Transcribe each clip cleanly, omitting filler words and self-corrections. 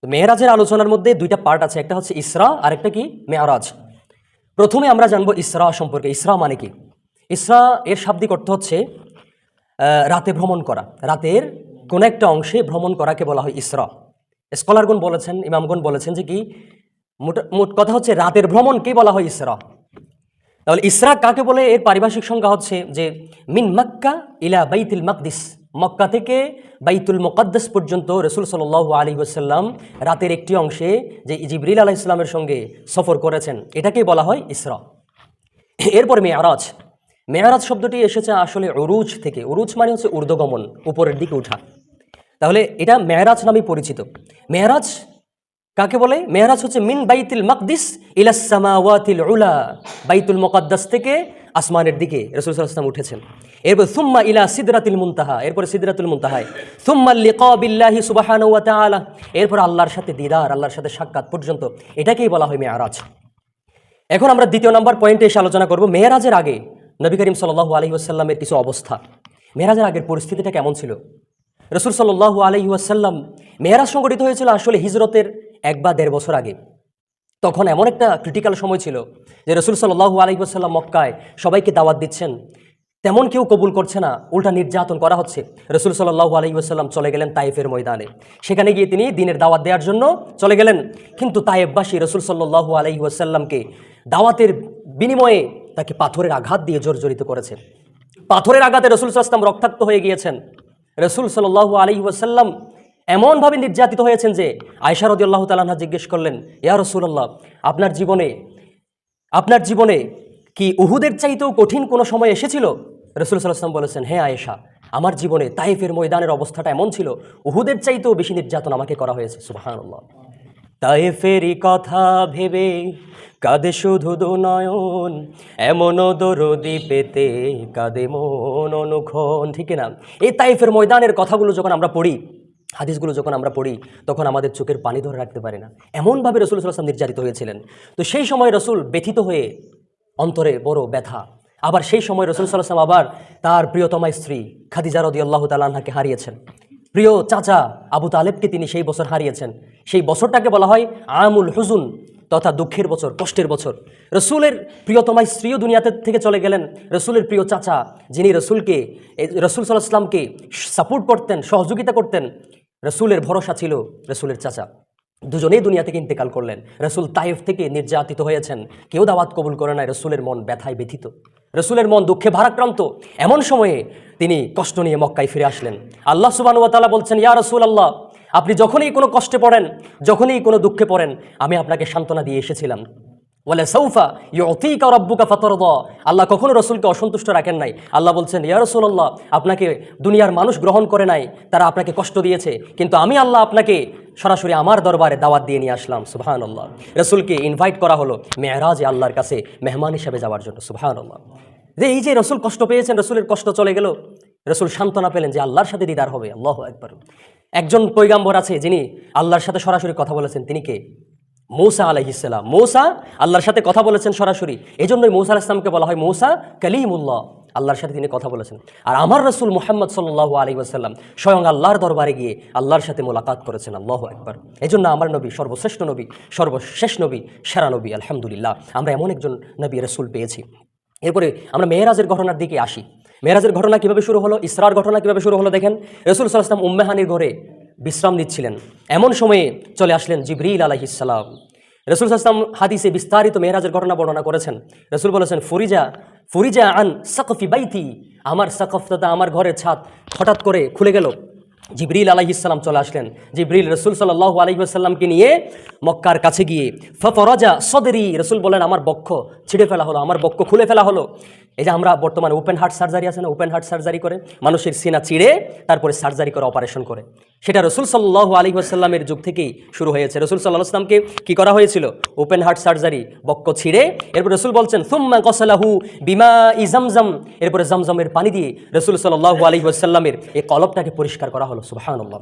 তো মেরাজের আলোচনার মধ্যে দুইটা পার্ট আছে, একটা হচ্ছে ইসরা আর একটা কি মেরাজ। প্রথমে আমরা জানবো ইসরা সম্পর্কে। ইসরা মানে কি? ইসরা এর শাব্দিক অর্থ হচ্ছে রাতে ভ্রমণ করা, রাতের কোন একটা অংশে ভ্রমণ করাকে বলা হয় ইসরা। স্কলারগণ বলেছেন, ইমামগণ বলেছেন যে কি মোট কথা হচ্ছে রাতের ভ্রমণকে বলা হয় ইসরা। তাহলে ইসরা কাকে বলে? এর পারিভাষিক সংজ্ঞা হচ্ছে যে মিন মক্কা ইলা বাইতুল মাকদিস, মক্কা থেকে বাইতুল মুকদ্দাস পর্যন্ত রাসূল সাল্লাল্লাহু আলাইহি ওয়াসাল্লাম রাতের একটি অংশে যে জিবরিল আলাইহিস সালামের সঙ্গে সফর করেছেন, এটাকেই বলা হয় ইসরা। এরপর মেরাজ। মেরাজ শব্দটি এসেছে আসলে উরুজ থেকে। উরুজ মানে হচ্ছে ঊর্ধ্বগমন, উপরের দিকে ওঠা। তাহলে এটা মেরাজ নামে পরিচিত। মেরাজ কাকে বলে? মেরাজ হচ্ছে মিন বাইতুল মাকদিস ইলাস সামাওয়াতিল উলা, বাইতুল মুকদ্দাস থেকে আসমানের দিকে রাসূল সাল্লাল্লাহু আলাইহি ওয়াসাল্লাম উঠেছেন। এরপর সুম্মা ইলা সিদরাতিল মুনতাহা, এরপরে সিদরাতুল মুনতাহায়, সুম্মা লিকা বিল্লাহি সুবহানাহু ওয়া তাআলা, এরপর আল্লাহর সাথে দিদার, আল্লাহর সাথে সাক্ষাৎ পর্যন্ত, এটাকেই বলা হয় মেরাজ। এখন আমরা দ্বিতীয় নম্বর পয়েন্টে এসে আলোচনা করব মেরাজের আগে নবী করিম সাল্লাল্লাহু আলাইহি ওয়াসাল্লামের কিছু অবস্থা। মেরাজের আগের পরিস্থিতিটা কেমন ছিল? রাসূল সাল্লাল্লাহু আলাইহি ওয়াসাল্লাম মেরাজ সংঘটিত হয়েছিল আসলে হিজরতের 1 বা 1.5 বছর আগে। তখন এমন একটা ক্রিটিক্যাল সময় ছিল যে রাসূল সাল্লাল্লাহু আলাইহি ওয়াসাল্লাম মক্কায় সবাইকে দাওয়াত দিচ্ছেন, তেমন কেউ কবুল করছে না, উল্টা নির্যাতন করা হচ্ছে। রাসূল সাল্লাল্লাহু আলাইহি ওয়াসাল্লাম চলে গেলেন তায়েফের ময়দানে। সেখানে গিয়ে তিনি দ্বীনের দাওয়াত দেওয়ার জন্য চলে গেলেন। কিন্তু তায়েফবাসী রাসূল সাল্লাল্লাহু আলাইহি ওয়াসাল্লামকে দাওয়াতের বিনিময়ে তাকে পাথরের আঘাত দিয়ে জর্জরিত করেছে। পাথরের আঘাতে রাসূল সাল্লাল্লাহু আলাইহি ওয়াসাল্লাম রক্তাক্ত হয়ে গিয়েছেন। রাসূল সাল্লাল্লাহু আলাইহি ওয়াসাল্লাম এমনভাবে নির্যাতিত হয়েছেন যে আয়েশা রাদিয়াল্লাহু তাআলা আনহা জিজ্ঞেস করলেন, ইয়া রাসূলুল্লাহ, আপনার জীবনে কি উহুদের চাইতেও কঠিন কোনো সময় এসেছিল? রাসূল সাল্লাল্লাহু আলাইহি ওয়াসাল্লাম বলেছেন, হ্যাঁ আয়েশা, আমার জীবনে তায়েফের ময়দানের অবস্থাটা এমন ছিল, উহুদের চাইতেও বেশি নির্যাতন আমাকে করা হয়েছে। সুবহানাল্লাহ। তায়েফেরই কথা ভেবে কাঁদে শুধু দুনয়ন, এমন দরদি পেতে কাঁদে মন অনুক্ষণ। ঠিক না? এই তায়েফের ময়দানের কথাগুলো যখন আমরা পড়ি, হাদিসগুলো যখন আমরা পড়ি, তখন আমাদের চোখের পানি ধরে রাখতে পারি না, এমনভাবে রাসূল সাল্লাল্লাহু আলাইহি ওয়াসাল্লাম নির্যাতিত হয়েছিলেন। তো সেই সময় রাসূল ব্যথিত হয়ে, অন্তরে বড় ব্যথা। আবার সেই সময় রাসূল সাল্লাল্লাহু আলাইহি ওয়াসাল্লাম আবার তার প্রিয়তমা স্ত্রী খাদিজা রাদিয়াল্লাহু তাআলা আনহাকে হারিয়েছেন। প্রিয় চাচা আবু তালেবকে তিনি সেই বছর হারিয়েছেন। সেই বছরটাকে বলা হয় আমুল হুজুন, তথা দুঃখের বছর, কষ্টের বছর। রসুলের প্রিয়তমা স্ত্রীও দুনিয়াতে থেকে চলে গেলেন। রসুলের প্রিয় চাচা, যিনি রসুল সাল্লাল্লাহু আলাইহি ওয়াসাল্লামকে সাপোর্ট করতেন, সহযোগিতা করতেন, রসুলের ভরসা ছিল রসুলের চাচা, দুজনেই দুনিয়া থেকে ইন্তেকাল করলেন। রসুল তায়েফ থেকে নির্যাতিত হয়েছেন, কেউ দাওয়াত কবুল করে নাই। রসুলের মন ব্যথায় ব্যথিত, রসুলের মন দুঃখে ভারাক্রান্ত। এমন সময়ে তিনি কষ্ট নিয়ে মক্কায় ফিরে আসলেন। আল্লাহ সুবহানাহু ওয়া তাআলা বলছেন, ইয়া রাসূলুল্লাহ, আপনি যখনই কোনো কষ্টে পড়েন, যখনই কোনো দুঃখে পড়েন, আমি আপনাকে সান্ত্বনা দিয়ে এসেছিলাম। ওয়ালা সাউফা ইউতিকা রাব্বুকা ফাতারদা, আল্লাহ কখনো রসুলকে অসন্তুষ্ট রাখেন নাই। আল্লাহ বলছেন, ইয়া রাসূলুল্লাহ, আপনাকে দুনিয়ার মানুষ গ্রহণ করে নাই, তারা আপনাকে কষ্ট দিয়েছে, কিন্তু আমি আল্লাহ আপনাকে সরাসরি আমার দরবারে দাওয়াত দিয়ে নিয়ে আসলাম। সুবহানাল্লাহ। রসুলকে ইনভাইট করা হলো মেরাজে আল্লাহর কাছে মেহমান হিসেবে যাওয়ার জন্য। সুবহানাল্লাহ। যে এই যে রসুল কষ্ট পেয়েছেন, রসুলের কষ্ট চলে গেল, রসুল সান্ত্বনা পেলেন যে আল্লাহর সাথে দিদার হবে। আল্লাহু আকবার। একজন পয়গাম্বর আছে যিনি আল্লাহর সাথে সরাসরি কথা বলেছেন, তিনি কে? মূসা আলাইহিস সালাম। মূসা আল্লাহর সাথে কথা বলেছেন সরাসরি, এজন্যই মূসা আলাইহিস সালামকে বলা হয় মূসা কালিমুল্লাহ, আল্লাহর সাথে তিনি কথা বলেছেন। আর আমার রাসূল মুহাম্মদ সাল্লাল্লাহু আলাইহি ওয়াসাল্লাম স্বয়ং আল্লাহর দরবারে গিয়ে আল্লাহর সাথে মোলাকাত করেছেন। আল্লাহু আকবার। এজন্য আমার নবী সর্বশ্রেষ্ঠ নবী, সর্বশেষ নবী, সেরা নবী। আলহামদুলিল্লাহ, আমরা এমন একজন নবী রাসূল পেয়েছি। এরপরে আমরা মেরাজের ঘটনার দিকে আসি। মেরাজের ঘটনা কিভাবে শুরু হলো, ইসরার ঘটনা কিভাবে শুরু হলো দেখেন। রাসূল সাল্লাল্লাহু আলাইহি ওয়াসাল্লাম উম্মে হানির ঘরে বিশ্রাম নিচ্ছিলেন, এমন সময়ে চলে আসলেন জিবরিল আলাইহিস সালাম। রাসূল সাল্লাল্লাহু আলাইহি ওয়াসাল্লাম হাদিসে বিস্তারিত মেরাজের ঘটনা বর্ণনা করেছেন। রাসূল বলেছেন, ফুরিজা আন সাকফি বাইতি, আমার সাকফ তথা আমার ঘরের ছাদ হঠাৎ করে খুলে গেল। জিবরিল আলাইহিস সালাম চলে আসলেন। জিবরিল রাসূল সাল্লাল্লাহু আলাইহি ওয়াসাল্লামকে নিয়ে মক্কার কাছে গিয়ে ফাফরাজা সদরি, রাসূল বলেন আমার বক্ষ ছিঁড়ে ফেলা হলো, আমার বক্ষ খুলে ফেলা হলো। এই যে আমরা বর্তমানে ওপেন হার্ট সার্জারি আছে না, ওপেন হার্ট সার্জারি করে মানুষের সিনা চিড়ে তারপরে সার্জারি করে, অপারেশন করে, সেটা রাসূল সাল্লাল্লাহু আলাইহি ওয়াসাল্লামের যুগ থেকেই শুরু হয়েছে। রাসূল সাল্লাল্লাহু আলাইহি ওয়াসাল্লামকে কি করা হয়েছিল? ওপেন হার্ট সার্জারি, বক্ষ ছিঁড়ে, এরপর রাসূল বলছেন সুম্মা গসালাহু বিমাই জামজাম, এরপরে জামজামের পানি দিয়ে রাসূল সাল্লাল্লাহু আলাইহি ওয়াসাল্লামের এই কলবটাকে পরিষ্কার করা হলো। সুবহানাল্লাহ।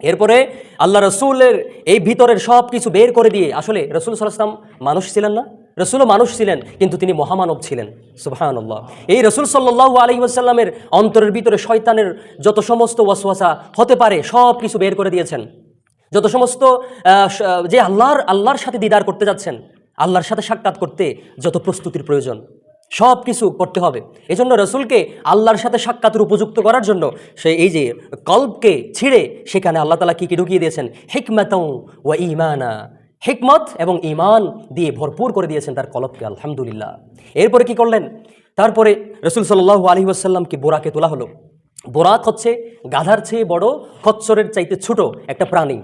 এরপরে আল্লাহ রসুলের এই ভিতরের সব কিছু বের করে দিয়ে, আসলে রসুল সাল্লাল্লাহু আলাইহি ওয়াসাল্লাম মানুষ ছিলেন না, রসুলও মানুষ ছিলেন, কিন্তু তিনি মহামানব ছিলেন। সুবহানাল্লাহ। এই রসুল সাল্লাল্লাহু আলাইহি ওয়াসাল্লামের অন্তরের ভিতরে শয়তানের যত সমস্ত ওয়াসওয়াসা হতে পারে সব কিছু বের করে দিয়েছেন। যত সমস্ত যে আল্লাহর সাথে দিদার করতে যাচ্ছেন, আল্লাহর সাথে সাক্ষাৎ করতে যত প্রস্তুতির প্রয়োজন, সব কিছু করতে হবে। এজন্য রসুলকে আল্লাহর সাথে সাক্ষাতের উপযুক্ত করার জন্য এই যে কলবকে ছিঁড়ে সেখানে আল্লাহ তাআলা কি ঢুকিয়ে দিয়েছেন? হিকমাতাও ওয়া ঈমানা, হিকমত এবং ঈমান দিয়ে ভরপুর করে দিয়েছেন তার কলবকে। আলহামদুলিল্লাহ। এরপরে কি করলেন? তারপরে রাসূল সাল্লাল্লাহু আলাইহি ওয়াসাল্লামকে বোরাকে তোলা হলো। বোরাক হচ্ছে গাধার চেয়ে বড়, খচ্চরের চাইতে ছোট একটা প্রাণী,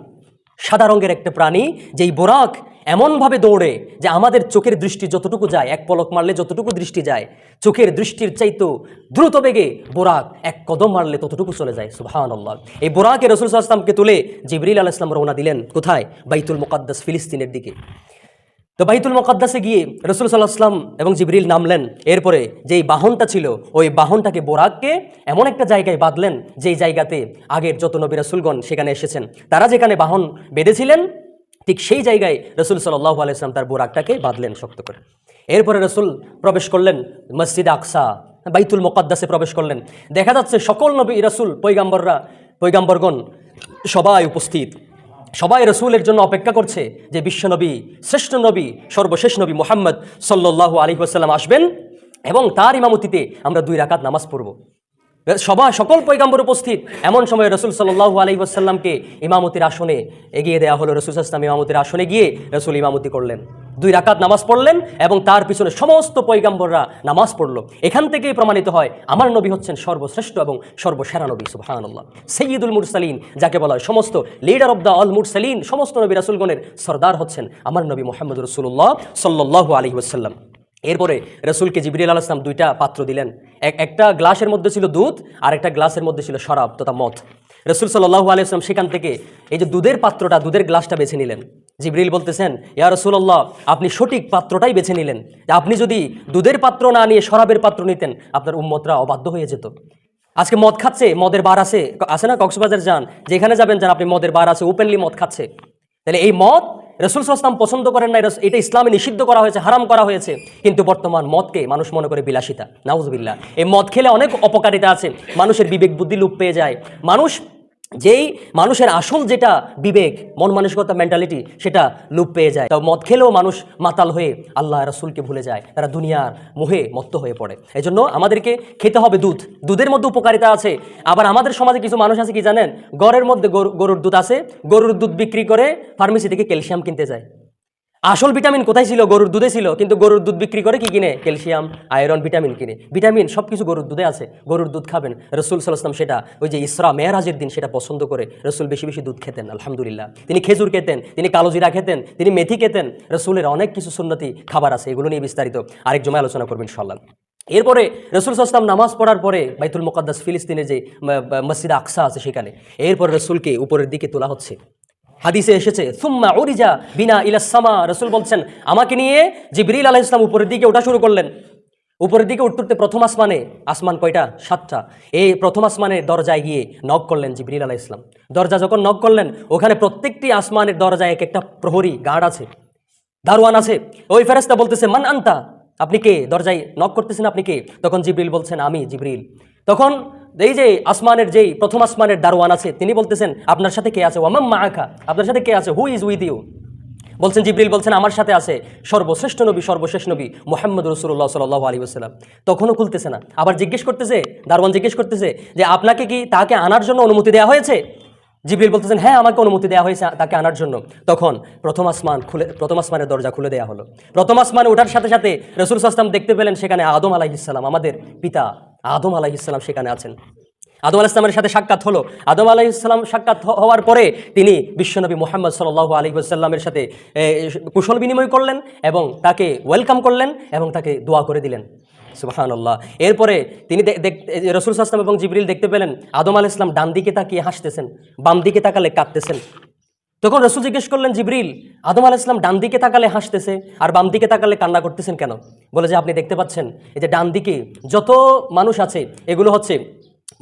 সাদা রঙের একটা প্রাণী। যেই বোরাক এমনভাবে দৌড়ে যে আমাদের চোখের দৃষ্টি যতটুকু যায়, এক পলক মারলে যতটুকু দৃষ্টি যায়, চোখের দৃষ্টির চাইতেও দ্রুত বেগে বোরাক এক কদম মারলে ততটুকু চলে যায়। সুবহানাল্লাহ। এই বোরাকে রাসূল সাল্লাল্লাহু আলাইহি ওয়াসাল্লামকে তুলে জিবরিল আলাইহিস সালাম রওনা দিলেন কোথায়? বাইতুল মুকাদ্দাস, ফিলিস্তিনের দিকে। তো বাইতুল মুকাদ্দাসে গিয়ে রাসূল সাল্লাল্লাহু আলাইহি ওয়াসাল্লাম এবং জিবরিল নামলেন। এরপরে যেই বাহনটা ছিল ওই বাহনটাকে, বোরাককে এমন একটা জায়গায় বাঁধলেন যেই জায়গাতে আগের যত নবী রাসূলগণ সেখানে এসেছেন, তারা যেখানে বাহন বেঁধেছিলেন ঠিক সেই জায়গায় রাসূল সাল্লাল্লাহু আলাইহি ওয়াসাল্লাম তার বোরাকটাকে বাঁধলেন শক্ত করে। এরপরে রাসূল প্রবেশ করলেন মসজিদ আকসা, বাইতুল মুকাদ্দাসে প্রবেশ করলেন। দেখা যাচ্ছে সকল নবী রাসূল পয়গাম্বরগণ সবাই উপস্থিত, সবাই রসুলের জন্য অপেক্ষা করছে যে বিশ্বনবী, শ্রেষ্ঠ নবী, সর্বশেষ নবী মুহাম্মদ সাল্লাল্লাহু আলাইহি ওয়াসাল্লাম আসবেন এবং তার ইমামতিতে আমরা 2 রাকাত নামাজ পড়ব। সকল পয়গাম্বর উপস্থিত। এমন সময় রসুল সাল্লাল্লাহু আলাইহি ওয়াসাল্লামকে ইমামতির আসনে এগিয়ে দেওয়া হলো। রসুল সাল্লাল্লাহু আলাইহি ওয়াসাল্লাম ইমামতির আসনে গিয়ে রসুল ইমামতি করলেন, 2 রাকাত নামাজ পড়লেন এবং তার পিছনে সমস্ত পয়গাম্বররা নামাজ পড়লো। এখান থেকেই প্রমাণিত হয় আমার নবী হচ্ছেন সর্বশ্রেষ্ঠ এবং সর্বসেরা নবী। সুবহানাল্লাহ। সাইয়্যিদুল মুরসালিন যাকে বলা হয়, সমস্ত লিডার অব দ্য অল মুরসালিন, সমস্ত নবী রাসূলগণের সরদার হচ্ছেন আমার নবী মুহাম্মদ রাসূলুল্লাহ সাল্লাল্লাহু আলাইহি ওয়াসাল্লাম। এরপরে রসুলকে জিবরিল আলাইহিস সালাম 2টা পাত্র দিলেন। একটা গ্লাসের মধ্যে ছিল দুধ আর একটা গ্লাসের মধ্যে ছিল শরাব তথা মদ। রসুল সাল্লাল্লাহু আলাইহি ওয়াসাল্লাম সেখান থেকে এই যে দুধের পাত্রটা, দুধের গ্লাসটা বেছে নিলেন। জিবরিল বলতেছেন, ইয়া রাসূলুল্লাহ, আপনি সঠিক পাত্রটাই বেছে নিলেন। আপনি যদি দুধের পাত্র না নিয়ে শরাবের পাত্র নিতেন আপনার উম্মতরা অবাধ্য হয়ে যেত। আজকে মদ খাচ্ছে, মদের বার আছে না, কক্সবাজার যান, যেখানে যাবেন যান, আপনি মদের বার আছে, ওপেনলি মদ খাচ্ছে। তাহলে এই মদ রাসূল সাল্লাল্লাহু আলাইহি ওয়াসাল্লাম পছন্দ করেন না, এটা ইসলামে নিষিদ্ধ করা হয়েছে, হারাম করা হয়েছে। কিন্তু বর্তমান মদকে মানুষ মনে করে বিলাসিতা। নাউজুবিল্লাহ। এই মদ খেলে অনেক অপকারিতা আছে। মানুষের বিবেক বুদ্ধি লোপ পেয়ে যায়। মানুষের আসল যেটা বিবেক, মন মানসিকতা, মেন্টালিটি, সেটা লোপ পেয়ে যায়। তো মদ খেলেও মানুষ মাতাল হয়ে আল্লাহ রাসূলকে ভুলে যায়, তারা দুনিয়ার মোহে মত্ত হয়ে পড়ে। এই জন্য আমাদেরকে খেতে হবে দুধ। দুধের মধ্যে উপকারিতা আছে। আবার আমাদের সমাজে কিছু মানুষ আছে কি জানেন, ঘরের মধ্যে গরুর দুধ আছে, গরুর দুধ বিক্রি করে ফার্মেসি থেকে ক্যালসিয়াম কিনতে যায়। আসল ভিটামিন কোথায় ছিল? গরুর দুধে ছিল। কিন্তু গরুর দুধ বিক্রি করে কি কিনে? ক্যালসিয়াম, আয়রন, ভিটামিন কিনে। ভিটামিন সব কিছু গরুর দুধে আছে, গরুর দুধ খাবেন। রসুল সাল্লাল্লাহু আলাইহি ওয়াসাল্লাম সেটা ওই যে ইসরা মেরাজের দিন সেটা পছন্দ করে রসুল বেশি বেশি দুধ খেতেন। আলহামদুলিল্লাহ। তিনি খেজুর খেতেন, তিনি কালো জিরা খেতেন, তিনি মেথি খেতেন। রসুলের অনেক কিছু সুন্নতি খাবার আছে, এগুলো নিয়ে বিস্তারিত আরেক জমায় আলোচনা করবেন ইনশাআল্লাহ। এরপরে রসুল সাল্লাল্লাহু আলাইহি ওয়াসাল্লাম নামাজ পড়ার পরে বাইতুল মুকাদ্দাস, ফিলিস্তিনের যে মসজিদ আকসা আছে সেখানে, এরপর রসুলকে উপরের দিকে তোলা হচ্ছে। হাদিসে এসেছে সুম্মা উরিজা বিনা ইলাস সামা, রাসূল বলছেন আমাকে নিয়ে জিবরিল আলাইহিস সালাম উপরের দিকে ওঠা শুরু করলেন। উপরের দিকে উঠতে প্রথম আসমান কয়টা? 7টা। এই প্রথম আসমানের দরজায় গিয়ে নক করলেন জিবরিল আলাইহিস সালাম। দরজা যখন নক করলেন, ওখানে প্রত্যেকটি আসমানের দরজায় এক একটা প্রহরী গার্ড আছে, দারোয়ান আছে। ওই ফেরেশতা বলতেছে মান আনতা, আপনি কে? দরজায় নক করতেছেন, আপনি কে? তখন জিবরিল বলছেন আমি জিবরিল। তখন এই যে প্রথম আসমানের দারোয়ান আছে তিনি বলতেছেন আপনার সাথে কে আছে? ওয়ামাম মাআকা, আপনার সাথে কে আছে? Who is with you? বলছেন জিবরিল বলছেন আমার সাথে আছে সর্বশ্রেষ্ঠ নবী, সর্বশেষ নবী মুহাম্মদ রাসূলুল্লাহ সাল্লাল্লাহু আলাইহি ওয়াসাল্লাম। তখনও খুলতেছে না। আবার জিজ্ঞেস করতেছে, দারোয়ান জিজ্ঞেস করতেছে যে আপনাকে কি তাকে আনার জন্য অনুমতি দেওয়া হয়েছে? জিবরিল বলতেছেন হ্যাঁ, আমাকে অনুমতি দেওয়া হয়েছে তাকে আনার জন্য। তখন প্রথম আসমানের দরজা খুলে দেওয়া হলো। প্রথম আসমানে ওঠার সাথে সাথে রাসূল সাল্লাল্লাহু আলাইহি ওয়াসাল্লাম দেখতে পেলেন সেখানে আদম আলাইহিস সালাম, আমাদের পিতা আদম আলাইহিস সালাম সেখানে আছেন। আদম আলাইহিস সালামের সাথে সাক্ষাৎ হলো। আদম আলাইহিস সালাম সাক্ষাৎ হওয়ার পরে তিনি বিশ্বনবী মুহাম্মদ সাল্লাল্লাহু আলাইহি ওয়াসাল্লামের সাথে কুশল বিনিময় করলেন এবং তাকে ওয়েলকাম করলেন এবং তাকে দোয়া করে দিলেন। সুবহানাল্লাহ। এরপরে তিনি রাসূল সাল্লাল্লাহু আলাইহি ওয়াসাল্লাম এবং জিবরিল দেখতে পেলেন আদম আলাইহিস সালাম ডান দিকে তাকিয়ে হাসতেছেন, বাম দিকে তাকালে কাঁদতেছেন। তখন রাসূল জিজ্ঞেস করলেন জিবরিল, আদম আলাইহিস সালাম ডান দিকে তাকালে হাসতেছে আর বাম দিকে তাকালে কান্না করতেছেন কেন? বলে যে আপনি দেখতে পাচ্ছেন এই যে ডান দিকে যত মানুষ আছে এগুলো হচ্ছে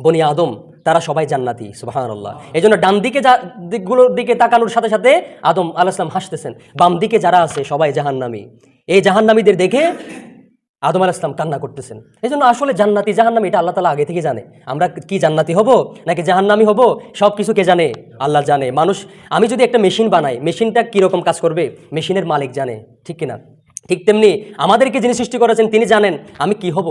বনি আদম, তারা সবাই জান্নাতি। সুবহানাল্লাহ। এই জন্য ডান দিকে দিকগুলোর দিকে তাকানোর সাথে সাথে আদম আলাইহিস সালাম হাসতেছেন। বাম দিকে যারা আছে সবাই জাহান্নামী। এই জাহান্নামীদের দেখে আদম আলাইহিস সালাম কান্না করতেছেন। এই জন্য আসলে জান্নাতি জাহান্নামী এটা আল্লাহ তাআলা আগে থেকে জানে। আমরা কি জান্নাতি হব নাকি জাহান্নামী হব সব কিছু কে জানে? আল্লাহ জানে। মানুষ, আমি যদি একটা মেশিন বানাই, মেশিনটা কীরকম কাজ করবে মেশিনের মালিক জানে, ঠিক কিনা? ঠিক তেমনি আমাদেরকে যিনি সৃষ্টি করেছেন তিনি জানেন আমি কি হব।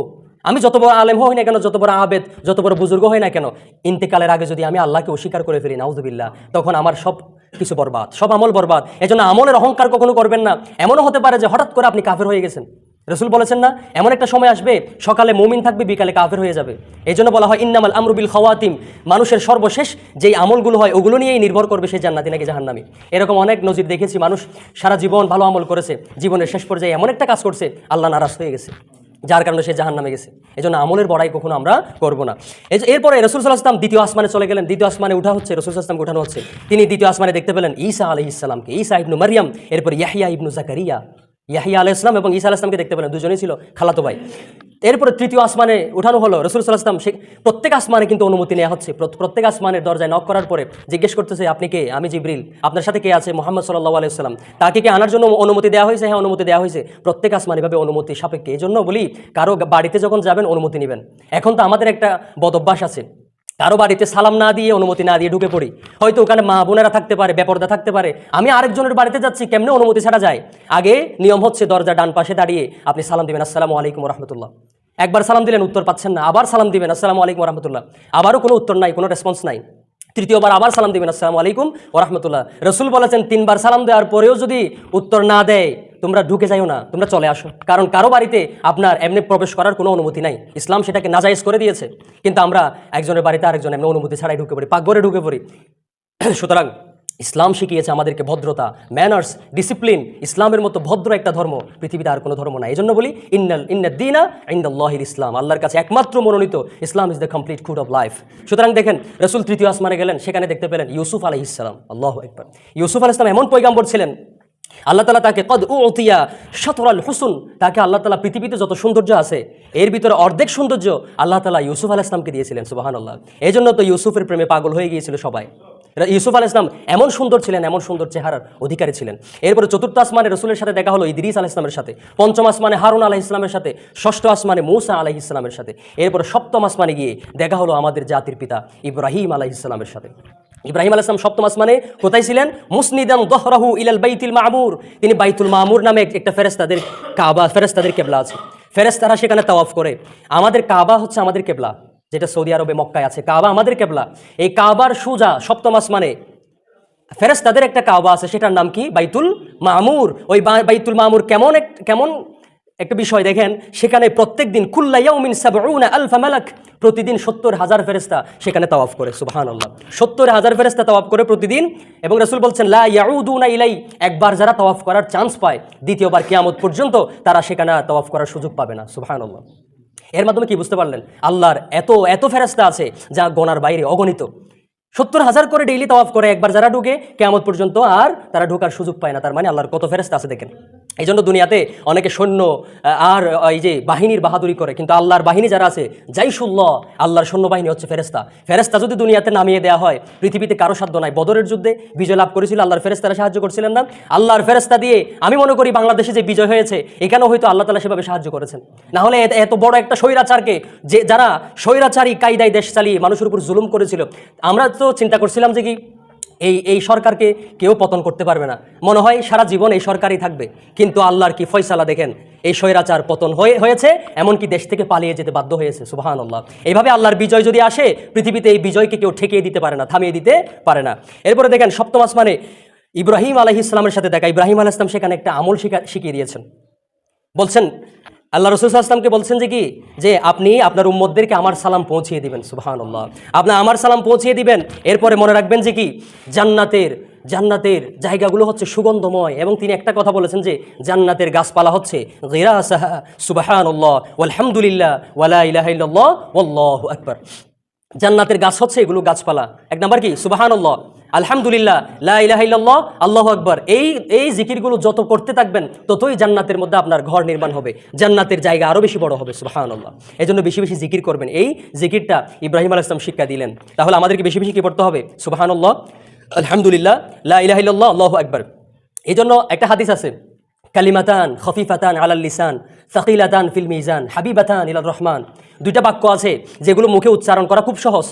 আমি যত বড় আলেম হই না কেন, যত বড় আবেদ, যত বড় বুজুর্গ হই না কেন, ইন্তেকালের আগে যদি আমি আল্লাহকে অস্বীকার করে ফেলি, নাউযুবিল্লাহ, তখন আমার সব কিছু বরবাদ, সব আমল বরবাদ। এজন্য আমলের অহংকার কখনো করবেন না। এমনও হতে পারে যে হঠাৎ করে আপনি কাফের হয়ে গেছেন। রাসূল বলেছেন না, এমন একটা সময় আসবে সকালে মুমিন থাকবে, বিকালে কাফের হয়ে যাবে। এই জন্য বলা হয় ইন্নামাল আমরু বিল খাওয়াতিম, মানুষের সর্বশেষ যেই আমলগুলো হয় ওগুলো নিয়েই নির্ভর করবে সে জান্নাতি নাকি জাহান্নামী। এরকম অনেক নজির দেখেছি, মানুষ সারা জীবন ভালো আমল করেছে, জীবনের শেষ পর্যায়ে এমন একটা কাজ করছে আল্লাহ নারাজ হয়ে গেছে, যার কারণে সে জাহান্নামে গেছে। এই জন্য আমলের বড়াই কখনো আমরা করবো না। এরপরে রাসূল সাল্লাল্লাহু আলাইহি ওয়াসাল্লাম দ্বিতীয় আসমানে চলে গেলেন। দ্বিতীয় আসমানে উঠা হচ্ছে, রাসূল সাল্লাল্লাহু আলাইহি ওয়াসাল্লামকে উঠানো হচ্ছে। তিনি দ্বিতীয় আসমানে দেখতে পেলেন ঈসা আলাইহিস সালামকে, ঈসা ইবনু মারইয়াম, এরপর ইয়াহইয়া ইবনু জাকারিয়া। ইয়াহইয়া আলাইহিস সালাম এবং ঈসা আলাইহিস সালামকে দেখতে পেলেন, দুজনেই ছিল খালাতো ভাই। এরপরে তৃতীয় আসমানে উঠানো হলো রাসূল সাল্লাল্লাহু আলাইহি ওয়াসাল্লাম। প্রত্যেক আসমানে কিন্তু অনুমতি নেওয়া হচ্ছে। প্রত্যেক আসমানের দরজায় নক করার পরে জিজ্ঞেস করতেছে আপনি কে? আমি জিবরিল। আপনার সাথে কে আছে? মুহাম্মদ সাল্লাল্লাহু আলাইহি ওয়াসাল্লাম। তাকে কি আনার জন্য অনুমতি দেওয়া হয়েছে? হ্যাঁ, অনুমতি দেওয়া হয়েছে। প্রত্যেক আসমান এভাবে অনুমতি সাপেক্ষে। এই জন্য বলি, কারো বাড়িতে যখন যাবেন অনুমতি নেবেন। এখন তো আমাদের একটা বদ অভ্যাস আছে, কারো বাড়িতে সালাম না দিয়ে, অনুমতি না দিয়ে ঢুকে পড়ি। হয়তো ওখানে মা বোনেরা থাকতে পারে, বেপরদা থাকতে পারে, আমি আরেকজনের বাড়িতে যাচ্ছি, কেমনে অনুমতি ছাড়া যায়? আগে নিয়ম হচ্ছে দরজা ডান পাশে দাঁড়িয়ে আপনি সালাম দিবেন, আসসালামু আলাইকুম ওয়া রাহমাতুল্লাহ। একবার সালাম দিলেন, উত্তর পাচ্ছেন না, আবার সালাম দিবেন, আসসালামু আলাইকুম ওয়া রাহমাতুল্লাহ। আবারও কোনো উত্তর নাই, কোনো রেসপন্স নাই। তৃতীয়বার আবার সালাম দিবেন, আসসালামু আলাইকুম ওয়া রাহমাতুল্লাহ। রাসূল বলেছেন 3 বার সালাম দেওয়ার পরেও যদি উত্তর না দেয়, তোমরা ঢুকে যাইও না, তোমরা চলে আসো। কারণ কারো বাড়িতে আপনার এমনি প্রবেশ করার কোনো অনুমতি নাই। ইসলাম সেটাকে নাজায়েজ করে দিয়েছে। কিন্তু আমরা একজনের বাড়িতে আরেকজন এমনি অনুমতি ছাড়াই ঢুকে পড়ি, পাকঘরে ঢুকে পড়ি। সুতরাং ইসলাম শিখিয়েছে আমাদেরকে ভদ্রতা, ম্যানার্স, ডিসিপ্লিন। ইসলামের মতো ভদ্র একটা ধর্ম পৃথিবীতে আর কোনো ধর্ম নাই। এই জন্য বলি ইন্নাদ-দীনা ইনদাল্লাহিল ইসলাম, আল্লাহর কাছে একমাত্র মনোনীত Islam is the complete code of life. সুতরাং দেখেন, রাসূল তৃতীয় আসমানে গেলেন, সেখানে দেখতে পেলেন ইউসুফ আলাইহিস সালাম। আল্লাহু আকবার। ইউসুফ আলাইহিস সালাম এমন পয়গাম্বর ছিলেন, আল্লাহ তাআলা তাকে কদ উতিয়া শাতরাল হুসন, তাকে আল্লাহ তাআলা পৃথিবীতে যত সৌন্দর্য আছে এর ভিতরে অর্ধেক সৌন্দর্য আল্লাহ তাআলা ইউসুফ আলাইহিস সালামকে দিয়েছিলেন। সুবহানাল্লাহ। এই জন্য তো ইউসুফের প্রেমে পাগল হয়ে গিয়েছিল সবাই। ইউসুফ আলাইহিস সালাম এমন সুন্দর ছিলেন, এমন সুন্দর চেহারার অধিকারী ছিলেন। এরপরে চতুর্থ আসমানে রাসূলের সাথে দেখা হলো ইদ্রিস আলাইহিস সালামের সাথে, পঞ্চম আসমানে হারুন আলাইহিস সালামের সাথে, ষষ্ঠ আসমানে মূসা আলাইহিস সালামের সাথে, এরপরে সপ্তম আসমানে গিয়ে দেখা হলো আমাদের জাতির পিতা ইব্রাহিম আলাইহিস সালামের সাথে। ইব্রাহিম আলাইহিস সালাম সপ্তম আসমানে কোথায় ছিলেন? মুসনিদান যহরাহু ইলাল বাইতুল মামুর, তিনি বাইতুল মামুর নামে একটা ফেরেশতাদের কাবা, ফেরেশতাদের কিবলা আছে, ফেরেশতারা সেখানে তাওয়াফ করে। আমাদের কাবা হচ্ছে আমাদের কিবলা, যেটা সৌদি আরবে মক্কায় আছে, কাবা আমাদের কিবলা। এই কাবার সোজা সপ্তম আসমানে ফেরেশতাদের একটা কাবা আছে, সেটার নাম কি? বাইতুল মামুর। ওই বাইতুল মামুর কেমন একটা বিষয় দেখেন, সেখানে প্রত্যেক দিন কুল্লা ইয়াউমিন ৭০,০০০ মালাক, প্রতিদিন ৭০,০০০ ফেরেশতা সেখানে তাওয়াফ করে। সুবহানাল্লাহ, ৭০,০০০ ফেরেশতা তাওয়াফ করে প্রতিদিন। এবং রাসূল বলছেন লা ইয়াউদুনা ইলাই, একবার যারা তাওয়াফ করার চান্স পায়, দ্বিতীয়বার কিয়ামত পর্যন্ত তারা সেখানে তাওয়াফ করার সুযোগ পাবে না। সুবহানাল্লাহ। এর মাধ্যমে কি বুঝতে পারলেন? আল্লাহর এত ফেরেশতা আছে যা গোনার বাইরে, অগণিত। ৭০,০০০ করে ডেইলি তাওয়াফ করে, একবার যারা ঢুকে কিয়ামত পর্যন্ত আর তারা ঢোকার সুযোগ পায় না। তার মানে আল্লাহর কত ফেরেশতা আছে দেখেন। এই জন্য দুনিয়াতে অনেকে সৈন্য আর এই যে বাহিনীর বাহাদুরি করে, কিন্তু আল্লাহর বাহিনী যারা আছে, জাইশুল্লাহ, আল্লাহর সৈন্যবাহিনী হচ্ছে ফেরেশতা। ফেরেশতা যদি দুনিয়াতে নামিয়ে দেওয়া হয়, পৃথিবীতে কারো সাধ্য নাই। বদরের যুদ্ধে বিজয় লাভ করেছিল, আল্লাহর ফেরেশতারা সাহায্য করছিলেন না? আল্লাহর ফেরেশতা দিয়ে আমি মনে করি বাংলাদেশে যে বিজয় হয়েছে, এখানেও হয়তো আল্লাহ তাআলা সেভাবে সাহায্য করেছেন। না হলে এত বড় একটা স্বৈরাচারকে, যারা স্বৈরাচারী কায়দায় দেশ চালিয়ে মানুষের উপর জুলুম করেছিল, আমরা তো চিন্তা করছিলাম যে কি এই সরকারকে কেউ পতন করতে পারবে না, মনে হয় সারা জীবন এই সরকারই থাকবে। কিন্তু আল্লাহর কি ফয়সালা দেখেন, এই স্বৈরাচার পতন হয়েছে, এমনকি দেশ থেকে পালিয়ে যেতে বাধ্য হয়েছে। সুবহানাল্লাহ। এইভাবে আল্লাহর বিজয় যদি আসে, পৃথিবীতে এই বিজয়কে কেউ ঠেকিয়ে দিতে পারে না, থামিয়ে দিতে পারে না। এরপরে দেখেন সপ্তম আসমানে ইব্রাহিম আলাইহিস সালামের সাথে দেখা। ইব্রাহিম আলাইহিস সালাম সেখানে একটা আমল শিখিয়ে দিয়েছেন। বলছেন আল্লাহ রাসূল সাল্লাল্লাহু আলাইহি ওয়াসাল্লামকে বলছেন যে আপনি আপনার উম্মতদেরকে আমার সালাম পৌঁছিয়ে দিবেন। সুবহানাল্লাহ। আপনি আমার সালাম পৌঁছিয়ে দিবেন। এরপরে মনে রাখবেন যে কি জান্নাতের জায়গাগুলো হচ্ছে সুগন্ধময়। এবং তিনি একটা কথা বলেছেন যে জান্নাতের গাছপালা হচ্ছে গিরাসাহা সুবহানাল্লাহ ওয়ালহামদুলিল্লাহ ওয়ালা ইলাহা ইল্লাল্লাহ ওয়াল্লাহু আকবার। জান্নাতের গাছ হচ্ছে এগুলো গাছপালা। এক নাম্বার কি? সুবহানাল্লাহ, আলহামদুলিল্লাহ, লা ইলাহা ইল্লাল্লাহ, আল্লাহু আকবার। এই জিকিরগুলো যত করতে থাকবেন, ততই জান্নাতের মধ্যে আপনার ঘর নির্মাণ হবে, জান্নাতের জায়গা আরও বেশি বড় হবে। সুবহানাল্লাহ। এই জন্য বেশি বেশি জিকির করবেন। এই জিকিরটা ইব্রাহিম আলাইহিস সালাম শিক্ষা দিলেন। তাহলে আমাদেরকে বেশি বেশি কি পড়তে হবে? সুবহানাল্লাহ, আলহামদুলিল্লাহ, লা ইলাহা ইল্লাল্লাহ, আল্লাহু আকবার। এই জন্য একটা হাদিস আছে, কালিমাতান খফিফাতান আলাল লিসান সাকিলাতান ফিল মিজান হাবিবাতান ইলার রহমান। দুইটা বাক্য আছে যেগুলো মুখে উচ্চারণ করা খুব সহজ,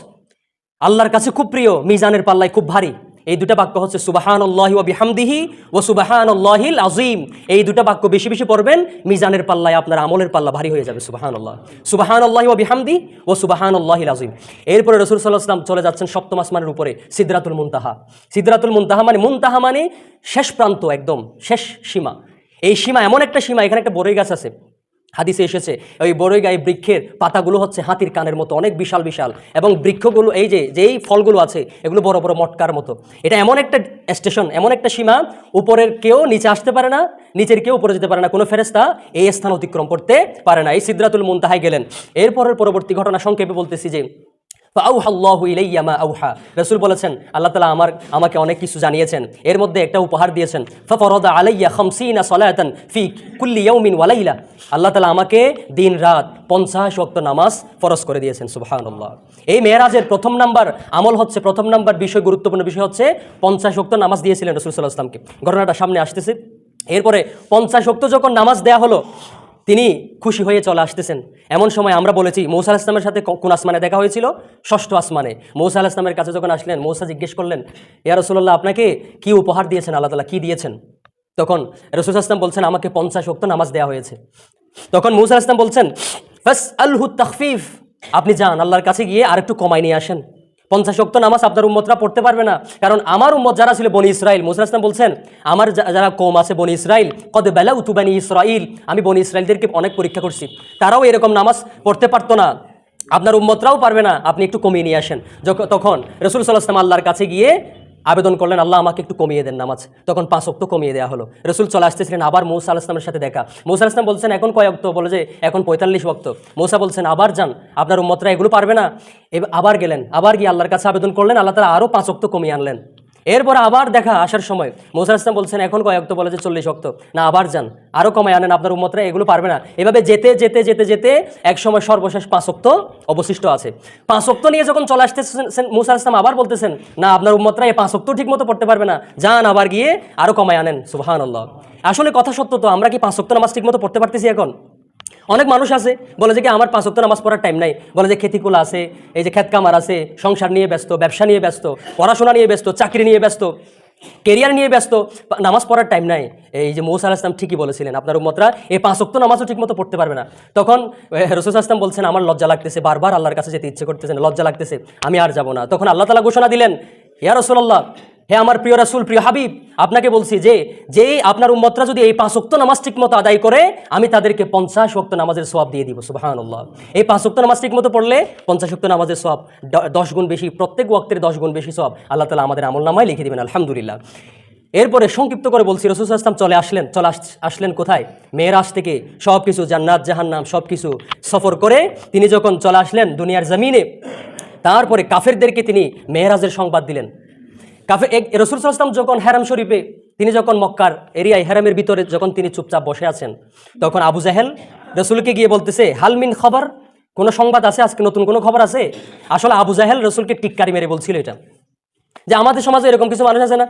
আল্লাহর কাছে খুব প্রিয়, মিজানের পাল্লায় খুব ভারী। এই দুটা বাক্য হচ্ছে সুবহানাল্লাহি ওয়া বিহামদিহি ওয়া সুবহানাল্লাহিল আযীম। এই দুটা বাক্য বেশি বেশি পড়বেন, মিজানের পাল্লায় আপনার আমলের পাল্লা ভারী হয়ে যাবে। সুবহানাল্লাহ, সুবহানাল্লাহি ওয়া বিহামদিহি ওয়া সুবহানাল্লাহিল আযীম। এরপরে রাসূল সাল্লাল্লাহু আলাইহি ওয়াসাল্লাম চলে যাচ্ছেন সপ্তম আসমানের উপরে সিদরাতুল মুনতাহা। সিদরাতুল মুনতাহা মানে শেষ প্রান্ত, একদম শেষ সীমা। এই সীমা এমন একটা সীমা, এখানে একটা বড়ই গাছ আছে, হাদিসে এসেছে ওই বড়ই গায়ে বৃক্ষের পাতাগুলো হচ্ছে হাতির কানের মতো অনেক বিশাল বিশাল, এবং বৃক্ষগুলো এই যেই ফলগুলো আছে এগুলো বড় বড় মটকার মতো। এটা এমন একটা স্টেশন, এমন একটা সীমা, উপরের কেউ নিচে আসতে পারে না, নিচের কেউ উপরে যেতে পারে না, কোনো ফেরেশতা এই স্থান অতিক্রম করতে পারে না। এই সিদরাতুল মুনতাহায় গেলেন। এরপরের পরবর্তী ঘটনা সংক্ষেপে বলতেছি যে ফাআউহাল্লাহু ইলাইয়া মা আউহা। রাসূল বলেছেন আল্লাহ তাআলা আমাকে অনেক কিছু জানিয়েছেন, এর মধ্যে একটা উপহার দিয়েছেন। ফাফারাদা আলাইয়া 50 সালাতান ফি কুল্লি ইয়াউমিন ওয়া লাইলা। আল্লাহ তাআলা আমাকে দিন রাত 50 ওয়াক্ত নামাজ ফরজ করে দিয়েছেন। সুবহানাল্লাহ। এই মেরাজের প্রথম নাম্বার আমল হচ্ছে, প্রথম নাম্বার বিষয়, গুরুত্বপূর্ণ বিষয় হচ্ছে 50 ওয়াক্ত নামাজ দিয়েছিলেন রাসূল সাল্লাল্লাহু আলাইহি ওয়াসাল্লামকে। ঘটনাটা সামনে আসতেছে। এরপরে 50 ওয়াক্ত যখন নামাজ দেয়া হলো, তিনি খুশি হয়ে চলে আসতেছেন। এমন সময় আমরা বলেছি মূসা আলাইহিস সালামের সাথে কোন আসমানে দেখা হয়েছিল? ষষ্ঠ আসমানে। মূসা আলাইহিস সালামের কাছে যখন আসলেন, মূসা জিজ্ঞেস করলেন, ইয়া রাসূলুল্লাহ, আপনাকে কি উপহার দিয়েছেন আল্লাহ তাআলা, কি দিয়েছেন? তখন রাসূল সাল্লাল্লাহু আলাইহি ওয়াসাল্লাম বলছেন, আমাকে 50 ওয়াক্ত নামাজ দেওয়া হয়েছে। তখন মূসা আলাইহিস সালাম বলছেন, ফাসআলহু তাখফিফ, আপনি যান আল্লাহর কাছে গিয়ে আরেকটু কমাই নিয়ে আসেন। 50 ওয়াক্ত নামাজ আপনার উম্মতরা পড়তে পারবে না, কারণ আমার উম্মত যারা ছিল বনি ইসরাইল, মূসা আলাইহিস সালাম বলছেন আমার যারা কওম আছে বনি ইসরাইল, কদ বালাউতু বনি ইসরাইল, আমি বনি ইসরাইলদেরকে অনেক পরীক্ষা করছি, তারাও এরকম নামাজ পড়তে পারতো না, আপনার উম্মতরাও পারবে না, আপনি একটু কমিয়ে নিয়ে আসেন। তখন রাসূল সাল্লাল্লাহু আলাইহি ওয়াসাল্লাম আল্লাহর কাছে গিয়ে আবেদন করলেন, আল্লাহ আমাকে একটু কমিয়ে দেন নামাজ। তখন 5 ওয়াক্ত কমিয়ে দেওয়া হলো। রাসূল চলে আসতেছিলেন, আবার মূসা আলাইহিস সালামের সাথে দেখা। মূসা আলাইহিস সালাম বলছেন এখন কয় ওয়াক্ত? বলে যে এখন 45 ওয়াক্ত। মূসা বলছেন আবার যান, আপনার উম্মতরা এগুলো পারবে না। আবার গেলেন, আবার গিয়ে আল্লাহর কাছে আবেদন করলেন, আল্লাহ তাআলা আরও 5 ওয়াক্ত কমিয়ে আনলেন। এরপর আবার দেখা আসার সময় মূসা আলাইহিস সালাম বলছেন এখন কয় ওয়াক্ত? বলে যে 40 ওয়াক্ত। না, আবার যান, আরও কমায় আনেন, আপনার উম্মতরা এগুলো পারবে না। এভাবে যেতে যেতে যেতে যেতে এক সময় সর্বশেষ 5 ওয়াক্ত অবশিষ্ট আছে। 5 ওয়াক্ত নিয়ে যখন চলে আসতেছেন, মূসা আলাইহিস সালাম আবার বলতেছেন, না, আপনার উম্মতরা এই 5 ওয়াক্ত ঠিক মতো পড়তে পারবে না, যান আবার গিয়ে আরও কমায় আনেন। সুবহানাল্লাহ। আসলে কথা সত্য তো, আমরা কি 5 ওয়াক্ত নামাজ ঠিক মতো পড়তে পারতেছি এখন? অনেক মানুষ আছে বলে যে কি আমার 5 ওয়াক্ত নামাজ পড়ার টাইম নাই, বলে যে খেতিকুলা আছে, এই যে ক্ষেত কামার আছে, সংসার নিয়ে ব্যস্ত, ব্যবসা নিয়ে ব্যস্ত, পড়াশোনা নিয়ে ব্যস্ত, চাকরি নিয়ে ব্যস্ত, কেরিয়ার নিয়ে ব্যস্ত, নামাজ পড়ার টাইম নাই। এই যে মূসা আলাইহিস সালাম ঠিকই বলেছিলেন, আপনার উম্মতরা এই 5 ওয়াক্ত নামাজও ঠিকমতো পড়তে পারবে না। তখন রাসূল সাল্লাল্লাহু আলাইহি ওয়াসাল্লাম বলছেন আমার লজ্জা লাগতেছে, বারবার আল্লাহর কাছে যেতে ইচ্ছে করতেছে, লজ্জা লাগতেছে, আমি আর যাব না। তখন আল্লাহ তাআলা ঘোষণা দিলেন, ইয়া রাসূলুল্লাহ, হে আমার প্রিয় রাসূল, প্রিয় হাবিব, আপনাকে বলছি যে আপনার উম্মতরা যদি এই 5 ওয়াক্ত নামাজ ঠিকমতো আদায় করে, আমি তাদেরকে 50 ওয়াক্ত নামাজের সওয়াব দিয়ে দিব। সুবহানাল্লাহ। এই 5 ওয়াক্ত নামাজ ঠিকমতো পড়লে 50 ওয়াক্ত নামাজের সওয়াব 10 গুণ বেশি, প্রত্যেক ওয়াক্তের 10 গুণ বেশি সওয়াব আল্লাহ তাআলা আমাদের আমলনামায় লিখে দিবেন। আলহামদুলিল্লাহ। এরপরে সংক্ষিপ্ত করে বলছি, রাসূল সাল্লাল্লাহু আলাইহি ওয়াসাল্লাম চলে আসলেন কোথায়? মেরাজ থেকে সব কিছু, জান্নাত জাহান্নাম সব কিছু সফর করে তিনি যখন চলে আসলেন দুনিয়ার জমিনে, তারপরে কাফেরদেরকে তিনি মেরাজের সংবাদ দিলেন। রাসূল সাল্লাল্লাহু আলাইহি ওয়াসাল্লাম যখন হেরাম শরীফে, তিনি যখন মক্কার এরিয়ায় হেরামের ভিতরে যখন তিনি চুপচাপ বসে আছেন, তখন আবু জাহেল রাসূলকে গিয়ে বলতেছে, হাল মিন খবর, কোনো সংবাদ আছে, আজকে নতুন কোনো খবর আছে? আসলে আবু জাহেল রাসূলকে টিক্কারি মেরে বলছিল এটা, যে আমাদের সমাজে এরকম কিছু মানুষ আছে না,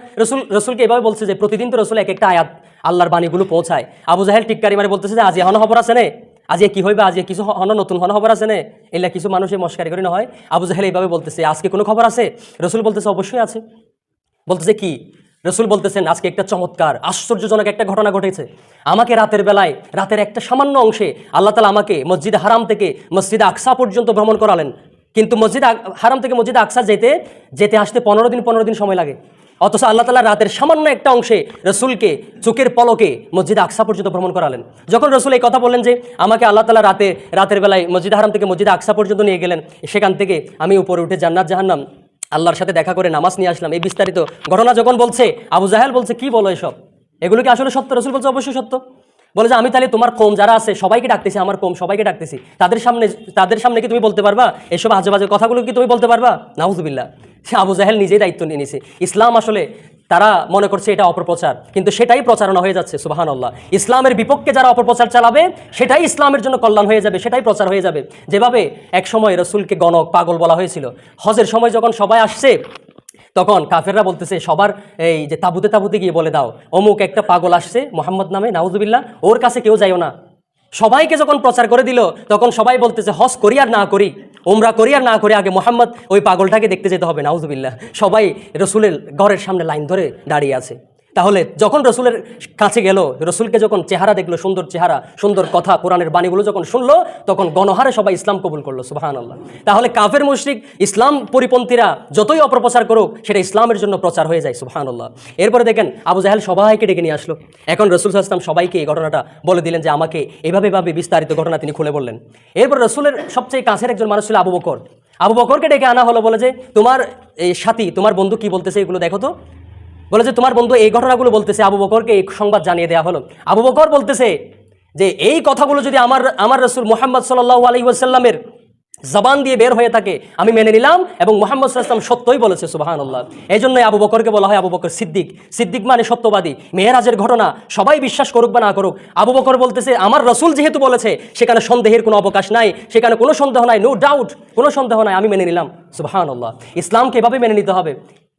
রাসূলকে এভাবে বলছে যে প্রতিদিন তো রাসূল এক একটা আয়াত আল্লাহর বাণীগুলো পৌঁছায়। আবু জাহেল টিক্কারি মেরে বলতেছে যে আজ হন খবর আছে নে, আজকে কি হইবে, আজকে কিছু নতুন হন খবর আছে নে, এলা কিছু মানুষের মস্কারি করে না হয়। আবু জাহেল এইভাবে বলতেছে আজকে কোনো খবর আছে? রাসূল বলতেছে অবশ্যই আছে। বলতেছে কি? রাসূল বলতেছেন আজকে একটা চমৎকার আশ্চর্যজনক একটা ঘটনা ঘটেছে। আমাকে রাতের বেলায়, রাতের একটা সামান্য অংশে আল্লাহ তাআলা আমাকে মসজিদে হারাম থেকে মসজিদে আকসা পর্যন্ত ভ্রমণ করালেন, কিন্তু মসজিদে হারাম থেকে মসজিদে আকসা যেতে আসতে 15 দিন সময় লাগে। অথচ আল্লাহ তাআলা রাতের সামান্য একটা অংশে রাসূলকে চোখের পলকে মসজিদে আকসা পর্যন্ত ভ্রমণ করালেন। যখন রাসূল এই কথা বললেন যে আমাকে আল্লাহ তাআলা রাতের বেলায় মসজিদে হারাম থেকে মসজিদে আকসা পর্যন্ত নিয়ে গেলেন, সেখান থেকে আমি উপরে উঠে জান্নাত জাহান্নাম আল্লাহর সাথে দেখা করে নামাজ নিয়ে আসলাম, এই বিস্তারিত ঘটনা যখন বলছে, আবু জাহেল বলছে কি বলো এসব, এগুলো কি আসলে সত্য? রাসূল বলছে অবশ্যই সত্য। বলে যে আমি তাহলে তোমার কওম যারা আছে সবাইকে ডাকতেছি, আমার কওম সবাইকে ডাকতেছি, তাদের সামনে কি তুমি বলতে পারবা এসব আজে বাজে কথাগুলো, কি তুমি বলতে পারবা? নাউযুবিল্লাহ। সে আবু জাহেল নিজেই দায়িত্ব নিয়ে নিছে। ইসলাম আসলে তারা মনে করছে এটা অপপ্রচার, কিন্তু সেটাই প্রচারণা হয়ে যাচ্ছে। সুবহানাল্লাহ। ইসলামের বিপক্ষে যারা অপপ্রচার চালাবে সেটাই ইসলামের জন্য কল্যাণ হয়ে যাবে, সেটাই প্রচার হয়ে যাবে। যেভাবে এক সময় রাসূলকে গণক পাগল বলা হয়েছিল, হজের সময় যখন সবাই আসছে তখন কাফেররা বলতেছে সবার এই যে তাবুতে তাবুতে গিয়ে বলে দাও অমুক একটা পাগল আসছে মোহাম্মদ নামে, নাউজুবিল্লাহ, ওর কাছে কেউ যাইও না। সবাইকে যখন প্রচার করে দিল তখন সবাই বলতেছে হজ করি আর না করি, উমরা করি আর না করি, আগে মোহাম্মদ ওই পাগলটাকে দেখতে যেতে হবে, নাউজুবিল্লাহ। সবাই রসুলের ঘরের সামনে লাইন ধরে দাঁড়িয়ে আছে। তাহলে যখন রসুলের কাছে গেল, রসুলকে যখন চেহারা দেখলো, সুন্দর চেহারা, সুন্দর কথা, কোরআনের বাণীগুলো যখন শুনলো, তখন গণহারে সবাই ইসলাম কবুল করলো, সুবহানাল্লাহ। তাহলে কাফের মুশরিক ইসলাম পরিপন্থীরা যতই অপপ্রচার করুক, সেটা ইসলামের জন্য প্রচার হয়ে যায়, সুবহানাল্লাহ। এরপরে দেখেন আবু জাহেল সবাইকে ডেকে নিয়ে আসলো। এখন রসুল সাল্লাল্লাহু আলাইহি ওয়াসাল্লাম সবাইকে এই ঘটনাটা বলে দিলেন যে আমাকে এভাবে বিস্তারিত ঘটনা তিনি খুলে বললেন। এরপর রসুলের সবচেয়ে কাছের একজন মানুষ ছিল আবু বকর। আবু বকরকে ডেকে আনা হলো, বলে যে তোমার এই সাথী, তোমার বন্ধু কি বলতেছে এগুলো দেখো তো। বলে যে তোমার বন্ধু এই ঘটনাগুলো বলতেছে। আবু বকরকে এই সংবাদ জানিয়ে দেওয়া হলো। আবু বকর বলতেছে যে এই কথাগুলো যদি আমার রসুল মুহাম্মদ সাল্লাল্লাহু আলাইহি ওয়াসাল্লামের জবান দিয়ে বের হয়ে থাকে, আমি মেনে নিলাম এবং মুহাম্মদ সাল্লাল্লাহু আলাইহি ওয়াসাল্লাম সত্যই বলেছে, সুবহানাল্লাহ। এই জন্যই আবু বকরকে বলা হয় আবু বকর সিদ্দিক। সিদ্দিক মানে সত্যবাদী। মেরাজের ঘটনা সবাই বিশ্বাস করুক বা না করুক, আবু বকর বলতেছে আমার রসুল যেহেতু বলেছে সেখানে সন্দেহের কোনো অবকাশ নাই, সেখানে কোনো সন্দেহ নাই, নো ডাউট, কোনো সন্দেহ নাই, আমি মেনে নিলাম, সুবহানাল্লাহ। ইসলামকে এভাবে মেনে নিতে হবে।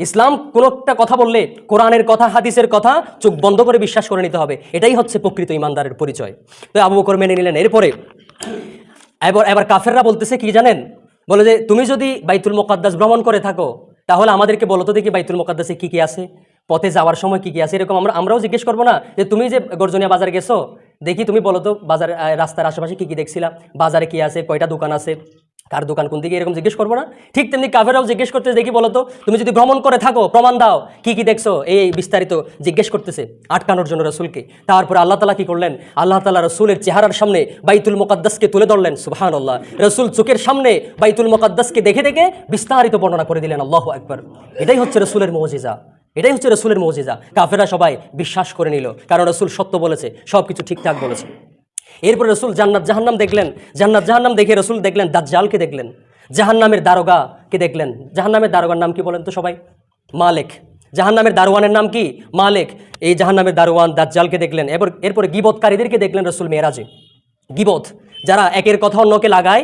ইসলাম কোনো একটা কথা বললে কোরআনের কথা, হাদিসের কথা চোখ বন্ধ করে বিশ্বাস করে নিতে হবে। এটাই হচ্ছে প্রকৃত ইমানদারের পরিচয়। তো আবু বকর মেনে নিলেন। এরপরে এবার কাফেররা বলতেছে কি জানেন, বলে যে তুমি যদি বাইতুল মুকাদ্দাস ভ্রমণ করে থাকো তাহলে আমাদেরকে বলো তো দেখি বাইতুল মুকাদ্দাসে কি কি আছে, পথে যাওয়ার সময় কি কি আছে। এরকম আমরাও জিজ্ঞেস করবো না যে তুমি যে গর্জনিয়া বাজার গেছো, দেখি তুমি বলো তো বাজার রাস্তার আশেপাশে কি কি দেখছিলা, বাজারে কি আছে, কয়টা দোকান আছে, কার দোকান কোন দিকে, এরকম জিজ্ঞেস করবো না? ঠিক তেমনি কাফেরাও জিজ্ঞেস করতে, দেখি বলো তো তুমি যদি ভ্রমণ করে থাকো প্রমাণ দাও, কি কি দেখছো, এই বিস্তারিত জিজ্ঞেস করতেছে আটকানোর জন্য রসুলকে। তারপরে আল্লাহ তাআলা কি করলেন, আল্লাহ তাআলা রসুলের চেহারার সামনে বাইতুল মুকাদ্দাসকে তুলে ধরলেন, সুবহানাল্লাহ। রসুল চোখের সামনে বাইতুল মুকাদ্দাসকে দেখে দেখে বিস্তারিত বর্ণনা করে দিলেন, আল্লাহু আকবার। এটাই হচ্ছে রসুলের মুজিজা, এটাই হচ্ছে রসুলের মুজিজা। কাফেররা সবাই বিশ্বাস করে নিল, কারণ রসুল সত্য বলেছে, সব কিছু ঠিকঠাক বলেছে। এরপর রসুল জান্নাত জাহান্নাম দেখলেন। জান্নাত জাহান্নাম দেখে রসুল দেখলেন দাজ্জালকে দেখলেন, জাহান্নামের দারোগাকে দেখলেন। জাহান্নামের দারোগার নাম কি বলেন তো সবাই? মালিক। জাহান্নামের দারোয়ানের নাম কি? মালিক। এই জাহান্নামের দারোয়ান দাজ্জালকে দেখলেন। এরপরে গীবতকারীদেরকে দেখলেন রসুল মেরাজে। গীবত, যারা একের কথা অন্যকে লাগায়,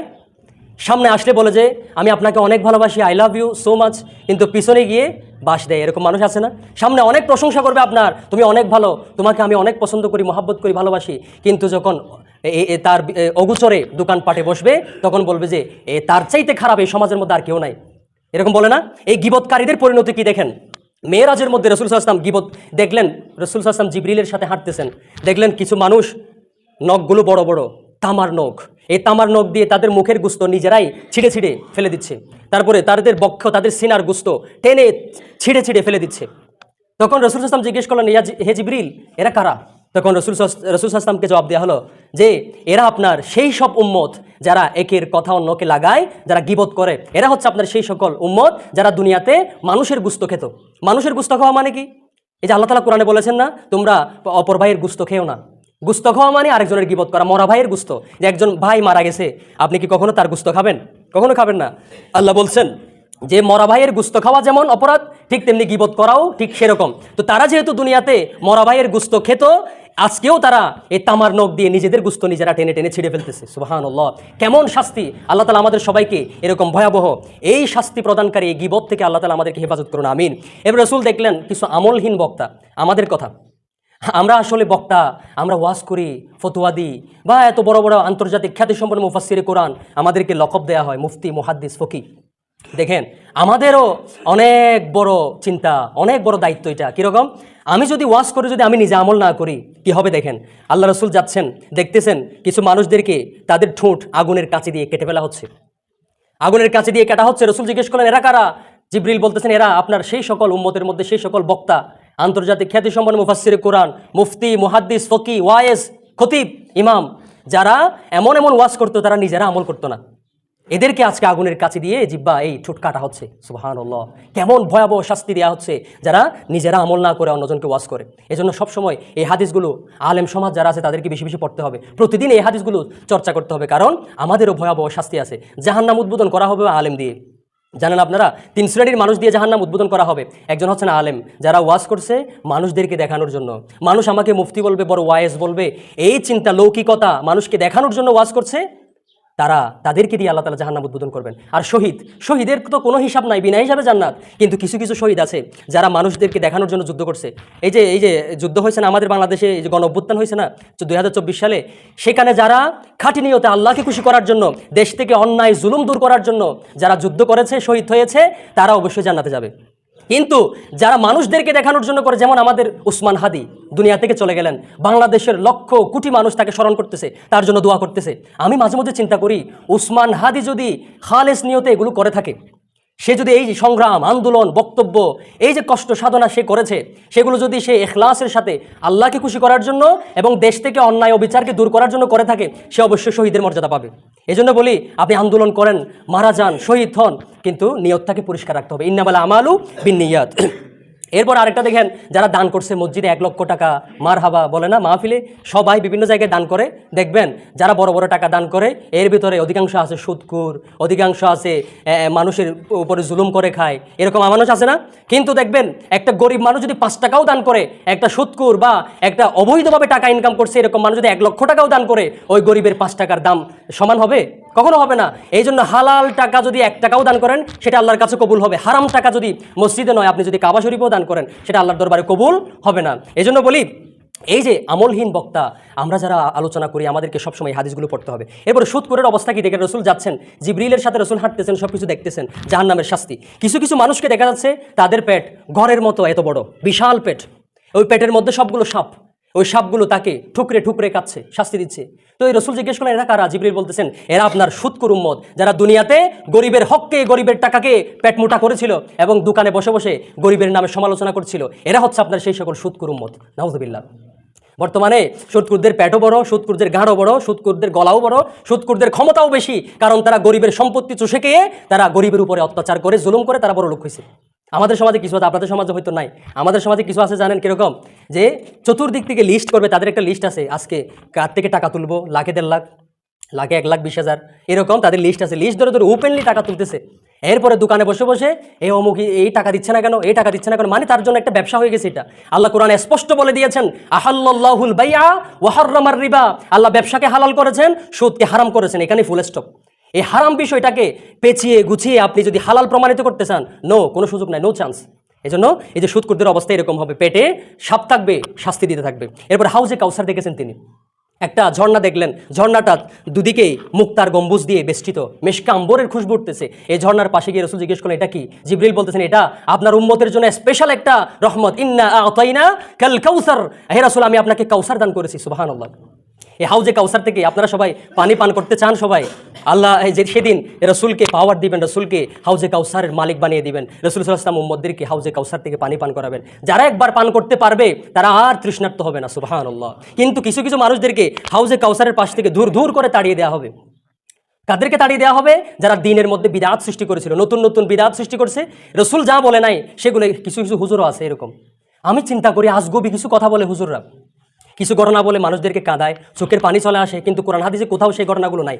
সামনে আসলে বলে যে আমি আপনাকে অনেক ভালোবাসি, I love you so much, কিন্তু পিছনে গিয়ে বাস দেয়। এরকম মানুষ আছে না? সামনে অনেক প্রশংসা করবে আপনার, তুমি অনেক ভালো, তোমাকে আমি অনেক পছন্দ করি, মহাব্বত করি, ভালোবাসি, কিন্তু যখন তার অগুচরে দোকানপাটে বসবে তখন বলবে যে তার চাইতে খারাপ এই সমাজের মধ্যে আর কেউ নাই। এরকম বলে না? এই গীবতকারীদের পরিণতি কি দেখেন। মেরাজের মধ্যে রসুল সাল্লাল্লাহু আলাইহি ওয়াসাল্লাম গীবত দেখলেন। রসুল সাল্লাল্লাহু আলাইহি ওয়াসাল্লাম জিবরিলের সাথে হাঁটতেছেন, দেখলেন কিছু মানুষ নখগুলো বড় বড়, তামার নখ, এই তামার নখ দিয়ে তাদের মুখের গুস্ত নিজেরাই ছিঁড়ে ছিঁড়ে ফেলে দিচ্ছে। তারপরে তাদের বক্ষ, তাদের সিনার গুস্ত টেনে ছিঁড়ে ছিঁড়ে ফেলে দিচ্ছে। তখন রসুল সাল্লাল্লাহু আলাইহি ওয়াসাল্লাম জিজ্ঞেস করলেন, হে জিবরিল, এরা কারা? তখন রসুল সাল্লাল্লাহু আলাইহি ওয়াসাল্লামকে জবাব দেওয়া হলো যে এরা আপনার সেই সব উম্মত যারা একের কথা অন্যকে লাগায়, যারা গীবত করে। এরা হচ্ছে আপনার সেই সকল উম্মত যারা দুনিয়াতে মানুষের গুস্ত খেত। মানুষের গুস্ত খাওয়া মানে কি? এই যে আল্লাহ তাআলা কোরআনে বলেছেন না, তোমরা অপর ভাইয়ের গুস্ত খেও না। গুস্ত খাওয়া মানে আরেকজনের গীবত করা, মরা ভাইয়ের গুস্ত। যে একজন ভাই মারা গেছে, আপনি কি কখনো তার গুস্ত খাবেন? কখনো খাবেন না। আল্লাহ বলছেন যে মরা ভাইয়ের গুস্ত খাওয়া যেমন অপরাধ, ঠিক তেমনি গীবত করাও ঠিক সেরকম। তো তারা যেহেতু দুনিয়াতে মরা ভাইয়ের গুস্ত খেত, আজকেও তারা এই তামার নখ দিয়ে নিজেদের গুস্ত নিজেরা টেনে টেনে ছিঁড়ে ফেলতেছে। সুবহানাল্লাহ, কেমন শাস্তি! আল্লাহ তাআলা আমাদের সবাইকে এরকম ভয়াবহ এই শাস্তি প্রদানকারী এই গীবত থেকে আল্লাহ তাআলা আমাদেরকে হেফাজত করুন, আমিন। এবার রাসূল দেখলেন কিছু আমলহীন বক্তা। আমাদের কথা, আমরা আসলে বক্তা, আমরা ওয়াজ করি, ফতোয়া দিই, বা এত বড় বড় আন্তর্জাতিক খ্যাতিসম্পন্ন মুফাসসিরে কোরআন, আমাদেরকে লকব দেয়া হয় মুফতি, মুহাদ্দিস, ফকিহ। দেখেন আমাদেরও অনেক বড় চিন্তা, অনেক বড় দায়িত্ব। এটা কীরকম? আমি যদি ওয়াজ করে যদি আমি নিজে আমল না করি কি হবে? দেখেন আল্লাহ রসুল যাচ্ছেন, দেখতেছেন কিছু মানুষদেরকে তাদের ঠোঁট আগুনের কাছে দিয়ে কেটে ফেলা হচ্ছে। আগুনের কাছে দিয়ে কাটা হচ্ছে। রসুল জিজ্ঞেস করলেন এরা কারা? জিবরিল বলতেছেন এরা আপনার সেই সকল উম্মতের মধ্যে সেই সকল বক্তা, আন্তর্জাতিক খ্যাতিসম্পন্ন মুফাসসিরে কোরআন, মুফতি, মুহাদ্দিস, ফকিহ, ওয়াইজ, খতিব, ইমাম, যারা এমন এমন ওয়াজ করতো তারা নিজেরা আমল করতো না। এদেরকে আজকে আগুনের কাছে দিয়ে জিব্বা এই ঠোঁট কাটা হচ্ছে। সুবহানাল্লাহ, কেমন ভয়াবহ শাস্তি দেওয়া হচ্ছে যারা নিজেরা আমল না করে অন্যজনকে ওয়াজ করে। এজন্য সবসময় এই হাদিসগুলো আলেম সমাজ যারা আছে তাদেরকে বেশি বেশি পড়তে হবে, প্রতিদিন এই হাদিসগুলো চর্চা করতে হবে, কারণ আমাদেরও ভয়াবহ শাস্তি আছে। জাহান্নাম উদ্বোধন করা হবে আলেম দিয়ে। জানেন আপনারা 3 শ্রেণীর মানুষ দিয়ে জাহান্নাম উদ্বোধন করা হবে। একজন হচ্ছেন আলেম, যারা ওয়াজ করছে মানুষদেরকে দেখানোর জন্য, মানুষ আমাকে মুফতি বলবে, বড় ওয়াইজ বলবে, এই চিন্তা, লৌকিকতা মানুষকে দেখানোর জন্য ওয়াজ করছে। তাদেরকে দিয়ে আল্লাহ তাআলা জাহান্নাম উদ্বোধন করবেন। আর শহীদের তো কোনো হিসাব নাই, বিনা হিসাবে জান্নাত। কিন্তু কিছু কিছু শহীদ আছে যারা মানুষদেরকে দেখানোর জন্য যুদ্ধ করছে। এই যে যুদ্ধ হয়েছে না আমাদের বাংলাদেশে, এই যে গণ অভ্যুত্থান হয়েছে না 2024 সালে, সেখানে যারা খাঁটি নিয়তে আল্লাহকে খুশি করার জন্য, দেশ থেকে অন্যায় জুলুম দূর করার জন্য যারা যুদ্ধ করেছে, শহীদ হয়েছে, তারা অবশ্যই জান্নাতে যাবে। কিন্তু যারা মানুষদেরকে দেখানোর জন্য করে, যেমন আমাদের উসমান হাদি দুনিয়া থেকে চলে গেলেন, বাংলাদেশের লক্ষ কোটি মানুষ তাকে স্মরণ করতেছে, তার জন্য দোয়া করতেছে। আমি মাঝে মধ্যে চিন্তা করি, উসমান হাদি যদি খালেস নিয়তে এগুলো করে থাকে, সে যদি এই যে সংগ্রাম, আন্দোলন, বক্তব্য, এই যে কষ্ট সাধনা সে করেছে, সেগুলো যদি সে ইখলাসের সাথে আল্লাহকে খুশি করার জন্য এবং দেশ থেকে অন্যায় অবিচারকে দূর করার জন্য করে থাকে, সে অবশ্যই শহীদের মর্যাদা পাবে। এই জন্য বলি, আপনি আন্দোলন করেন, মারা যান, শহীদ হন, কিন্তু নিয়তটাকে পরিষ্কার রাখতে হবে। ইন্নামাল আমালু বিন্নিয়াত। এরপর আরেকটা দেখেন, যারা দান করছে মসজিদে 1 লক্ষ টাকা, মারহাবা বলে না মাহফিলে, সবাই বিভিন্ন জায়গায় দান করে। দেখবেন যারা বড় বড় টাকা দান করে, এর ভিতরে অধিকাংশ আছে সুদখোর, অধিকাংশ আছে মানুষের উপরে জুলুম করে খায়, এরকম মানুষ আছে না? কিন্তু দেখবেন একটা গরিব মানুষ যদি 5 টাকাও দান করে, একটা সুদখোর বা একটা অবৈধভাবে টাকা ইনকাম করছে এরকম মানুষ যদি 1 লক্ষ টাকাও দান করে, ওই গরিবের 5 টাকার দাম সমান হবে? কখনো হবে না। এই জন্য হালাল টাকা যদি 1 টাকাও দান করেন, সেটা আল্লাহর কাছে কবুল হবে। হারাম টাকা যদি মসজিদে নয়, আপনি যদি কাবা শরীফেও দান করেন, সেটা আল্লাহর দরবারে কবুল হবে না। এই জন্য বলি, এই যে আমলহীন বক্তা আমরা যারা আলোচনা করি, আমাদেরকে সবসময় হাদিসগুলো পড়তে হবে। এরপরে সুদখোরের অবস্থা কি দেখেন, রসুল যাচ্ছেন, জিবরিলের সাথে রসুল হাঁটতেছেন, সব কিছু দেখতেছেন, জাহান্নামের শাস্তি। কিছু কিছু মানুষকে দেখা যাচ্ছে তাদের পেট ঘরের মতো এত বড়, বিশাল পেট, ওই পেটের মধ্যে সবগুলো সাপ, ওই সাপগুলো তাকে ঠুকরে ঠুকরে কাটছে, শাস্তি দিচ্ছে। তো এই রসুল জিজ্ঞেস করেন, এরা কারা? জিবরিল বলতেছেন, এরা আপনার সুদখোর উম্মত, যারা দুনিয়াতে গরিবের হককে, গরিবের টাকাকে পেট মোটা করেছিল এবং দোকানে বসে বসে গরিবের নামে সমালোচনা করছিল। এরা হচ্ছে আপনার সেই সকল সুদখোর উম্মত। নাউযুবিল্লাহ। বর্তমানে সুদখোরদের পেটও বড়, সুদখোরদের গাঁড়ও বড়, সুদখোরদের গলাও বড়, সুদখোরদের ক্ষমতাও বেশি, কারণ তারা গরিবের সম্পত্তি চুষে খেয়ে তারা গরিবের উপরে অত্যাচার করে, জুলুম করে তারা বড় লোক হয়েছে। আমাদের সমাজে কিছু আছে, আপনাদের সমাজে হয়তো নাই। আমাদের সমাজে কিছু আছে, জানেন কিরকম? যে চতুর্দিক থেকে লিস্ট করবে, তাদের একটা লিস্ট আছে, আজকে কার থেকে টাকা তুলবো, লাখে 1.5 লাখ, লাখে 1,20,000, এরকম তাদের লিস্ট আছে। লিস্ট ধরে ধরে ওপেনলি টাকা তুলতেছে। এরপরে দোকানে বসে বসে এই অমুক এই টাকা দিচ্ছে না কেন, এই টাকা দিচ্ছে না কেন, মানে তার জন্য একটা ব্যবসা হয়ে গেছে এটা। আল্লাহ কোরআনে স্পষ্ট বলে দিয়েছেন, আহাল্লাহুল বাইআ ওয়া হাররামার রিবা, আল্লাহ ব্যবসাকে হালাল করেছেন, সুদকে হারাম করেছেন। এখানে ফুল স্টপ। এই হারাম বিষয়টাকে পেঁচিয়ে গুছিয়ে আপনি যদি হালাল প্রমাণিত করতে চান, কোনো সুযোগ নাই, নো চান্স। এই জন্য এই যে সুদখোরদের অবস্থা এরকম হবে, পেটে সাপ থাকবে, শাস্তি দিতে থাকবে। এরপর হাউজে কাউসার দেখেছেন তিনি, একটা ঝর্ণা দেখলেন, ঝর্ণাটা দুদিকেই মুক্তার গম্বুজ দিয়ে বেষ্টিত, মেশকা আম্বরের খুশবু উঠতেছে। এই ঝর্ণার পাশে গিয়ে রসুল জিজ্ঞেস করলেন, এটা কি? জিবরিল বলতেছেন, এটা আপনার উম্মতের জন্য স্পেশাল একটা রহমত। ইন্না আতাইনা কাল কাউসার, হে রাসূল আমি আপনাকে কাউসার দান করেছি। সুবহানাল্লাহ। এই হাউজে কাউসার থেকে আপনারা সবাই পানি পান করতে চান? সবাই আল্লাহ যে সেদিন রসুলকে পাওয়ার দিবেন, রসুলকে হাউজে কাউসারের মালিক বানিয়ে দিবেন। রসুল সাল্লাল্লাহু আলাইহি ওয়াসাল্লাম উম্মতদেরকে হাউজে কাউসার থেকে পানি পান করাবেন। যারা একবার পান করতে পারবে তারা আর তৃষ্ণার্ত হবে না। সুবহানাল্লাহ। কিন্তু কিছু কিছু মানুষদেরকে হাউজে কাউসারের পাশ থেকে দূর দূর করে তাড়িয়ে দেওয়া হবে। কাদেরকে তাড়িয়ে দেওয়া হবে? যারা দিনের মধ্যে বিদআত সৃষ্টি করেছিল, নতুন নতুন বিদআত সৃষ্টি করছে, রসুল যা বলে নাই সেগুলো। কিছু কিছু হুজুরও আছে এরকম, আমি চিন্তা করি আজগবি কিছু কথা বলে হুজুররা, কিছু ঘটনা বলে মানুষদেরকে কাঁদায়, চোখের পানি চলে আসে, কিন্তু কোরআন হাদিসে কোথাও সেই ঘটনাগুলো নাই।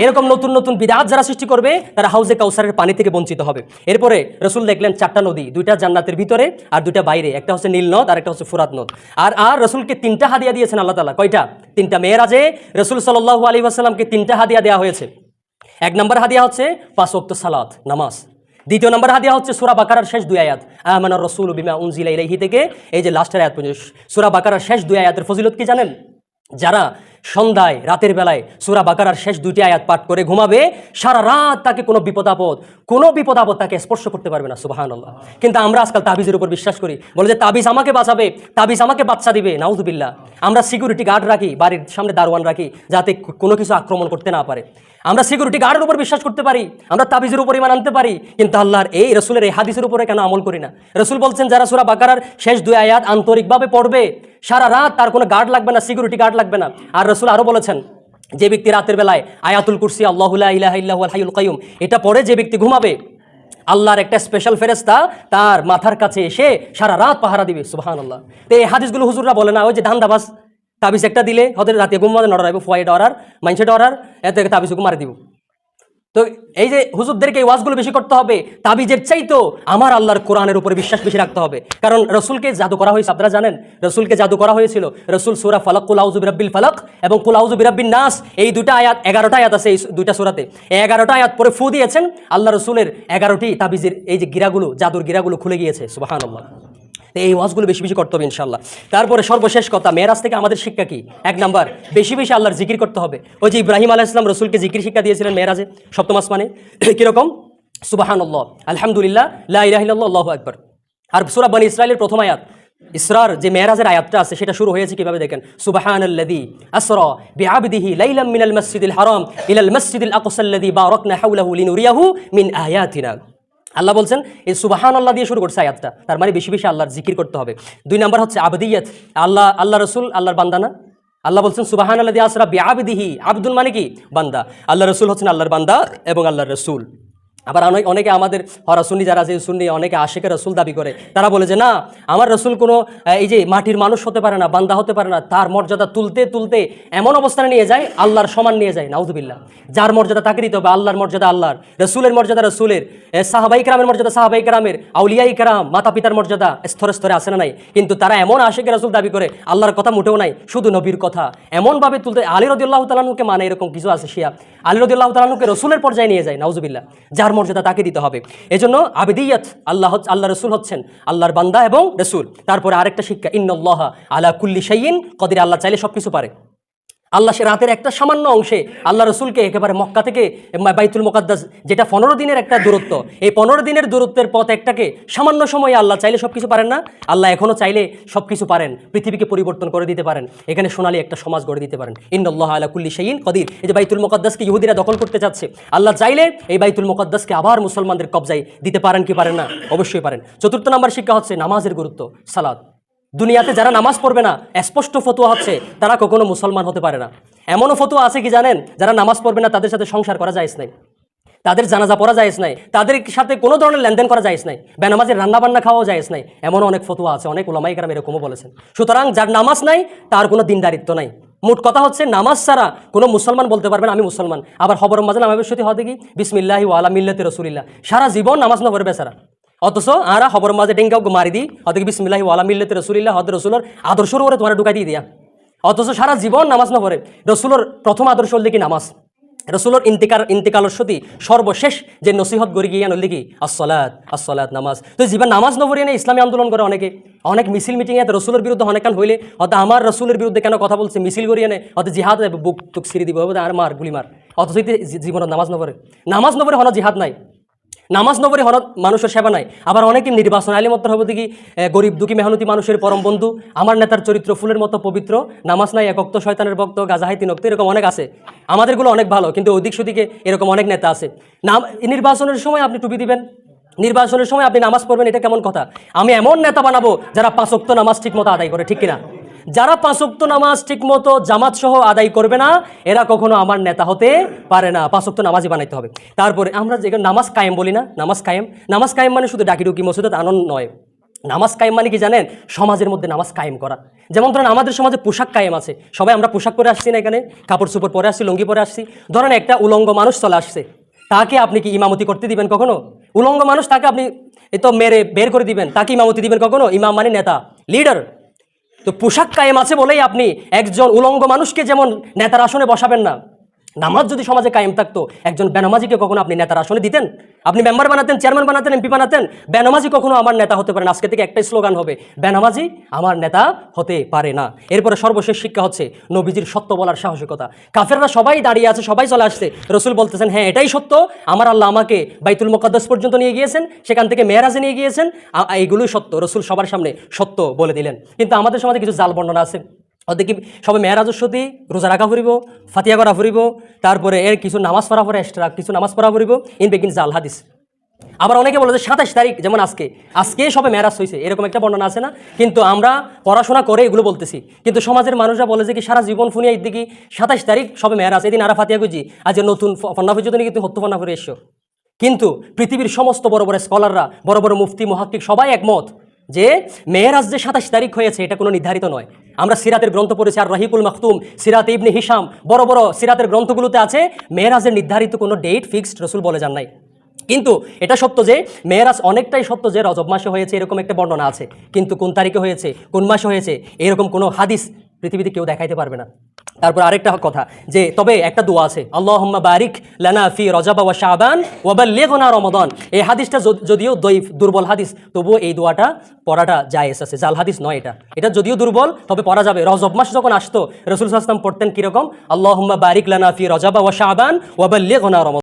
এরকম নতুন নতুন বিদআত যারা সৃষ্টি করবে তারা হাউজে কাউসারের পানি থেকে বঞ্চিত হবে। এরপরে রসুল দেখলেন 4টা নদী, 2টা জান্নাতের ভিতরে আর 2টা বাইরে, একটা হচ্ছে নীল নদ আর একটা হচ্ছে ফুরাত নদ। আর রসুলকে 3টা হাদিয়া দিয়েছেন আল্লাহ তাআলা। কয়টা? 3টা। মেরাজে রসুল সাল্লাল্লাহু আলাইহি ওয়াসাল্লামকে 3টা হাদিয়া দেওয়া হয়েছে। 1 নম্বর হাদিয়া হচ্ছে 5 ওয়াক্ত সালাত, নামাজ। 2য় নম্বর হাদিয়া হচ্ছে সূরা বাকারার শেষ 2 আয়াত, আমানার রাসূলু বিমা উনজিলা ইলাইহি থেকে এই যে লাস্টের আয়াত পর্যন্ত। সূরা বাকারার শেষ 2 আয়াতের ফজিলত কি জানেন? যারা সন্ধ্যায়, রাতের বেলায় সূরা বাকারার শেষ 2টি আয়াত পাঠ করে ঘুমাবে, সারা রাত তাকে কোনো বিপদ আপদ তাকে স্পর্শ করতে পারবে না। সুবহানাল্লাহ। কিন্তু আমরা আজকাল তাবিজের উপর বিশ্বাস করি, বলে যে তাবিজ আমাকে বাঁচাবে, তাবিজ আমাকে বাচ্চা দিবে। নাউযুবিল্লাহ। আমরা সিকিউরিটি গার্ড রাখি, বাড়ির সামনে দারোয়ান রাখি, যাতে কোনো কিছু আক্রমণ করতে না পারে। আমরা সিকিউরিটি গার্ডের উপর বিশ্বাস করতে পারি, আমরা তাবিজের উপর ঈমান আনতে পারি, কিন্তু আল্লাহর এই রসুলের এই হাদিসের উপরে কেন আমল করি না? রসুল বলছেন, যারা সূরা বাকারার শেষ 2 আয়াত আন্তরিকভাবে পড়বে, সারা রাত তার কোনো গার্ড লাগবে না, সিকিউরিটি গার্ড লাগবে না। আর রসুল আরও বলেছেন, যে ব্যক্তি রাতের বেলায় আয়াতুল কুরসি, আল্লাহু লা ইলাহা ইল্লা হুয়াল হাইয়ুল কাইয়ুম, এটা পড়ে যে ব্যক্তি ঘুমাবে, আল্লাহর একটা স্পেশাল ফেরেশতা তার মাথার কাছে এসে সারা রাত পাহারা দিবে। সুবহানাল্লাহ। তো এই হাদিসগুলো হুজুররা বলে না, ওই যে ধান্দাবাজ, তাবিজ একটা দিলে হতে রাতে ঘুমাতে নড়াইব, ফুয়াই ডরার, মাইনসে ডরার, এত তাবিজ মারি দিব। তো এই যে হুজুরদেরকে এই ওয়াজগুলো বেশি করতে হবে, তাবিজের চাইতো আমার আল্লাহর কোরআনের উপরে বিশ্বাস বেশি রাখতে হবে। কারণ রসুলকে জাদু করা হয়েছে, আপনারা জানেন রসুলকে জাদু করা হয়েছিল। রসুল সূরা ফালাক, কুল আউযু বিরাব্বিল ফালাক এবং কুল আউযু বিরাব্বিন নাস, এই দুটা আয়াত 11টা আয়াত আছে এই দুইটা সূরাতে। এই 11টা আয়াত পরে ফু দিয়েছেন, আল্লাহ রসুলের 11টি তাবিজের এই যে গিরাগুলো, জাদুর গিরাগুলো খুলে গিয়েছে। সুবহানাল্লাহ। এই ওয়াজগুলো বেশি বেশি করতে হবে ইনশাআল্লাহ। তারপরে সর্বশেষ কথা, মেরাজ থেকে আমাদের শিক্ষা কি? 1 নাম্বার, বেশি বেশি আল্লাহর জিকির করতে হবে। ওই যে ইব্রাহিম আলাইহিস সালাম রসুলকে জিকির শিক্ষা দিয়েছিলেন মেরাজে, সপ্তম আসমানে। কিরকম? সুবহানাল্লাহ, আলহামদুলিল্লাহ, লা ইলাহা ইল্লাল্লাহ, আল্লাহু আকবার। আর সূরা বনী ইসরাঈলের প্রথম আয়াত, ইসরার যে মেরাজের আয়াতটা আছে সেটা শুরু হয়েছে কিভাবে দেখেন, সুবহানাল্লাযী আসরা বিআবদিহি লাইলাম মিনাল মাসজিদিল হারাম ইলাল মাসজিদিল আকসাল্লাযী বারাকনা হাওলাহু লিনুরিয়াহু মিন আয়াতিনা। আল্লাহ বলছেন এই সুবহানাল্লাহ দিয়ে শুরু করছে আয়াতটা, তার মানে বেশি বেশি আল্লাহর জিকির করতে হবে। 2 নাম্বার হচ্ছে আবদিয়াত, আল্লাহ রসুল আল্লাহর বান্দা না? আল্লাহ বলছেন সুবহানাল্লাযী আসরা বিআবদিহি, আব্দুল মানে কি? বান্দা। আল্লাহ রসুল হচ্ছেন আল্লাহর বান্দা এবং আল্লাহর রসুল। আবার অনেকে আমাদের হরা সুন্নি যারা আছে সুন্নি, অনেকে আশিকে রসুল দাবি করে, তারা বলে যে না, আমার রসুল কোনো এই যে মাটির মানুষ হতে পারে না, বান্দা হতে পারে না। তার মর্যাদা তুলতে তুলতে এমন অবস্থানে নিয়ে যায় আল্লাহর সমান নিয়ে যায়। নাউযুবিল্লাহ। যার মর্যাদা তাকে দিতে হবে, আল্লাহর মর্যাদা আল্লাহর, রসুলের মর্যাদা রসুলের, সাহাবাই কেরামের মর্যাদা সাহাবাই কেরামের, আউলিয়াই কেরাম, মাতা পিতার মর্যাদা স্তরে স্তরে আসে না নাই? কিন্তু তারা এমন আশিকে রসুল দাবি করে, আল্লাহর কথা মোটেও নাই, শুধু নবীর কথা এমনভাবে তুলতে। আলী রাদিয়াল্লাহু তাআলা আনহুকে মানে এরকম কিছু আছে শিয়া, আলী রাদিয়াল্লাহু তাআলা আনহুকে রসুলের পর্যায়ে নিয়ে যায়। নাউযুবিল্লাহ। যার মর্যাদা তাকে দিতে হবে। এজন্য আবদিয়াত, আল্লাহ রসুল হচ্ছেন আল্লাহর বান্দা এবং রসুল। তারপরে আরেকটা শিক্ষা, ইন্নাল্লাহা আলা কুল্লি শাইইন কদির, আল্লাহ চাইলে সবকিছু পারে। আল্লাহ সে রাতের একটা সামান্য অংশে আল্লাহ রসুলকে একেবারে মক্কা থেকে বাইতুল মুকাদ্দাস, যেটা 15 দিনের একটা দূরত্ব, এই 15 দিনের দূরত্বের পথ একটাকে সামান্য সময়ে আল্লাহ চাইলে সব কিছু পারেন না? আল্লাহ এখনও চাইলে সব কিছু পারেন, পৃথিবীকে পরিবর্তন করে দিতে পারেন, এখানে সোনালী একটা সমাজ গড়ে দিতে পারেন। ইন্নাল্লাহা আলা কুল্লি শাইইন কদির। এই যে বাইতুল মুকাদ্দাসকে ইহুদিরা দখল করতে চাচ্ছে, আল্লাহ চাইলে এই বাইতুল মুকাদ্দাসকে আবার মুসলমানদের কবজায় দিতে পারেন কি পারেন না? অবশ্যই পারেন। 4 নাম্বার শিক্ষা হচ্ছে নামাজের গুরুত্ব, সালাত। দুনিয়াতে যারা নামাজ পড়বে না, স্পষ্ট ফতোয়া হচ্ছে তারা কখনো মুসলমান হতে পারে না। এমনও ফতোয়া আছে কি জানেন, যারা নামাজ পড়বে না তাদের সাথে সংসার করা জায়েজ নাই, তাদের জানাজা পড়া জায়েজ নাই, তাদের সাথে কোনো ধরনের লেনদেন করা জায়েজ নাই, বেনামাজের রান্নাবান্না খাওয়াও জায়েজ নাই। এমনও অনেক ফতোয়া আছে, অনেক উলামায়ে কেরাম এরকমও বলেছেন। সুতরাং যার নামাজ নাই তার কোনো দিনদারিত্ব নাই। মোট কথা হচ্ছে নামাজ ছাড়া কোনো মুসলমান বলতে পারবেন আমি মুসলমান। আবার খবরের মাঝে নামাজের সাথে হতে কি বিসমিল্লাহি ওয়া আলা মিল্লাতি রাসূলিল্লাহ, সারা জীবন নামাজ না পড়বে বেচারা, অথচ আরা খবরের মাঝে ডেঙ্গাও মারি দিই হতে কি বিসমিল্লাহি ওয়া আলা মিল্লাতি রাসূলিল্লাহ, হতে রসুলের আদর্শের উপরে তোমার ঢুকাই দিয়ে দিয়া, অথচ সারা জীবন নামাজ না পড়ে। রসুলের প্রথম আদর্শ হল কি নামাজ। রসুলের ইন্তিকালের সতী সর্বশেষ যে নসিহত গড়ি গিয়ে আনল কি আসসালাত, নামাজ। তো জীবন নামাজ ন পড়িয়ে ইসলামী আন্দোলন করে অনেকে, অনেক মিছিল মিটিং এতে রসুলের বিরুদ্ধে অনেক কান হইলে হয়তো আমার রসুলের বিরুদ্ধে কেন কথা বলছে মিছিল করিয়ে নেয়, হয়তো জিহাদ বুক টুক ছিঁড়ে দিব আর মার গুলি মার, অথচ জীবনত নামাজ ন পড়ে। নামাজ ন পড়ে হন জিহাদ নাই, নামাজ ন পড়ে হন মানুষের সেবা নাই। আবার অনেকে নির্বাচন আইলে মতো হবে দেখি গরিব দুঃখী মেহনতি মানুষের পরম বন্ধু, আমার নেতার চরিত্র ফুলের মতো পবিত্র, নামাজ নাই এক অক্ত, শয়তানের ভক্ত, গাজাহাই 3 অক্ত, এরকম অনেক আছে। আমাদেরগুলো অনেক ভালো, কিন্তু ওদিক সেদিকে এরকম অনেক নেতা আছে। নির্বাচনের সময় আপনি টুপি দিবেন, নির্বাচনের সময় আপনি নামাজ পড়বেন, এটা কেমন কথা? আমি এমন নেতা বানাবো যারা 5 অক্ত নামাজ ঠিক মতো আদায় করে, ঠিক কিনা? যারা 5 ওয়াক্ত নামাজ ঠিকমতো জামাত সহ আদায় করবে না, এরা কখনো আমার নেতা হতে পারে না। 5 ওয়াক্ত নামাজই বানাইতে হবে। তারপরে আমরা যে নামাজ কায়েম বলি না, নামাজ কায়েম মানে শুধু ডাকিডুকি মসজিদে আনন্দ নয়। নামাজ কায়েম মানে কি জানেন? সমাজের মধ্যে নামাজ কায়েম করা। যেমন ধরেন আমাদের সমাজে পোশাক কায়েম আছে, সবাই আমরা পোশাক পরে আসছি না, এখানে কাপড় চোপড় পরে আসছি, লুঙ্গি পরে আসছি। ধরেন একটা উলঙ্গ মানুষ চলে আসছে, তাকে আপনি কি ইমামতি করতে দিবেন কখনো? উলঙ্গ মানুষ, তাকে আপনি তো মেরে বের করে দিবেন, তাকে ইমামতি দিবেন কখনো? ইমাম মানে নেতা, লিডার। তো পোশাক কায়েম আছে বলেই আপনি একজন উলঙ্গ মানুষকে যেমন নেতার আসনে বসাবেন না, নামাজ যদি সমাজে কায়েম থাকতো একজন বেনামাজিকে কখনো আপনি নেতার আসনে দিতেন? আপনি মেম্বার বানাতেন, চেয়ারম্যান বানাতেন, এমপি বানাতেন? বেনামাজি কখনো আমার নেতা হতে পারে না। আজকে থেকে একটাই স্লোগান হবে, বেনামাজি আমার নেতা হতে পারে না। এরপরে সর্বশেষ শিক্ষা হচ্ছে নবীজির সত্য বলার সাহসিকতা। কাফেররা সবাই দাঁড়িয়ে আছে, সবাই চলে আসছে, রসুল বলতেছেন হ্যাঁ এটাই সত্য, আমার আল্লাহ আমাকে বাইতুল মুকাদ্দাস পর্যন্ত নিয়ে গিয়েছেন, সেখান থেকে মেরাজে নিয়ে গিয়েছেন, এইগুলোই সত্য। রসুল সবার সামনে সত্য বলে দিলেন। কিন্তু আমাদের সমাজে কিছু জাল বর্ণনা আছে, দেখি সবাই মেয়েরাজের সতী রোজা রাখা ফুরিব, ফাতিয়া করা ফুরিব, তারপরে এর কিছু নামাজ পড়া পরে এক্সট্রা কিছু নামাজ পড়া ফুরিব, ইন বেগিন জাল হাদিস। আবার অনেকে বলে যে 27 তারিখ, যেমন আজকে সবে মেরাজ হয়েছে, এরকম একটা বর্ণনা আছে না? কিন্তু আমরা পড়াশোনা করে এগুলো বলতেছি, কিন্তু সমাজের মানুষরা বলে যে কি সারা জীবন ফুনিয়া দিকে 27 তারিখ সবে মেরাজ, এদিন আরা ফাতিয়া গুজি, আজ নতুন ফন্না পর্যন্ত কিন্তু হত্য ফন্না করে এসো। কিন্তু পৃথিবীর সমস্ত বড় বড় স্কলাররা, বড় বড় মুফতি মুহাক্কিক সবাই একমত যে মেরাজ যে 27 তারিখ হয়েছে এটা কোনো নির্ধারিত নয়। আমরা সিরাতের গ্রন্থ পড়েছি, আর রহিকুল মাখতুম, সিরাত ইবনে হিশাম, বড় বড় সিরাতের গ্রন্থগুলোতে আছে মেরাজের নির্ধারিত কোনো ডেট ফিক্সড রসুল বলে যান নাই। কিন্তু এটা সত্য যে মেরাজ অনেকটাই সত্য যে রজব মাসে হয়েছে এরকম একটা বর্ণনা আছে, কিন্তু কোন তারিখে হয়েছে, কোন মাসে হয়েছে, এরকম কোনো হাদিস পৃথিবীতে কেউ দেখাইতে পারবে না। তারপর আরেকটা কথা যে তবে একটা দোয়া আছে, আল্লাহুম্মা বারিক লানা ফি রজব ওয়া শাবান ওয়া বাল্লিগনা রমাদান। এই হাদিসটা যদিও দইফ, দুর্বল হাদিস, তবুও এই দোয়াটা পড়াটা জায়েজ আছে, জাল হাদিস নয় এটা। এটা যদিও দুর্বল তবে পড়া যাবে। রজব মাস যখন আসতো রাসূল সাল্লাল্লাহু আলাইহি ওয়াসাল্লাম পড়তেন কিরকম, আল্লাহুম্মা বারিক লানা ফি রজব ওয়া শাবান ওয়া বাল্লিগনা রমাদান।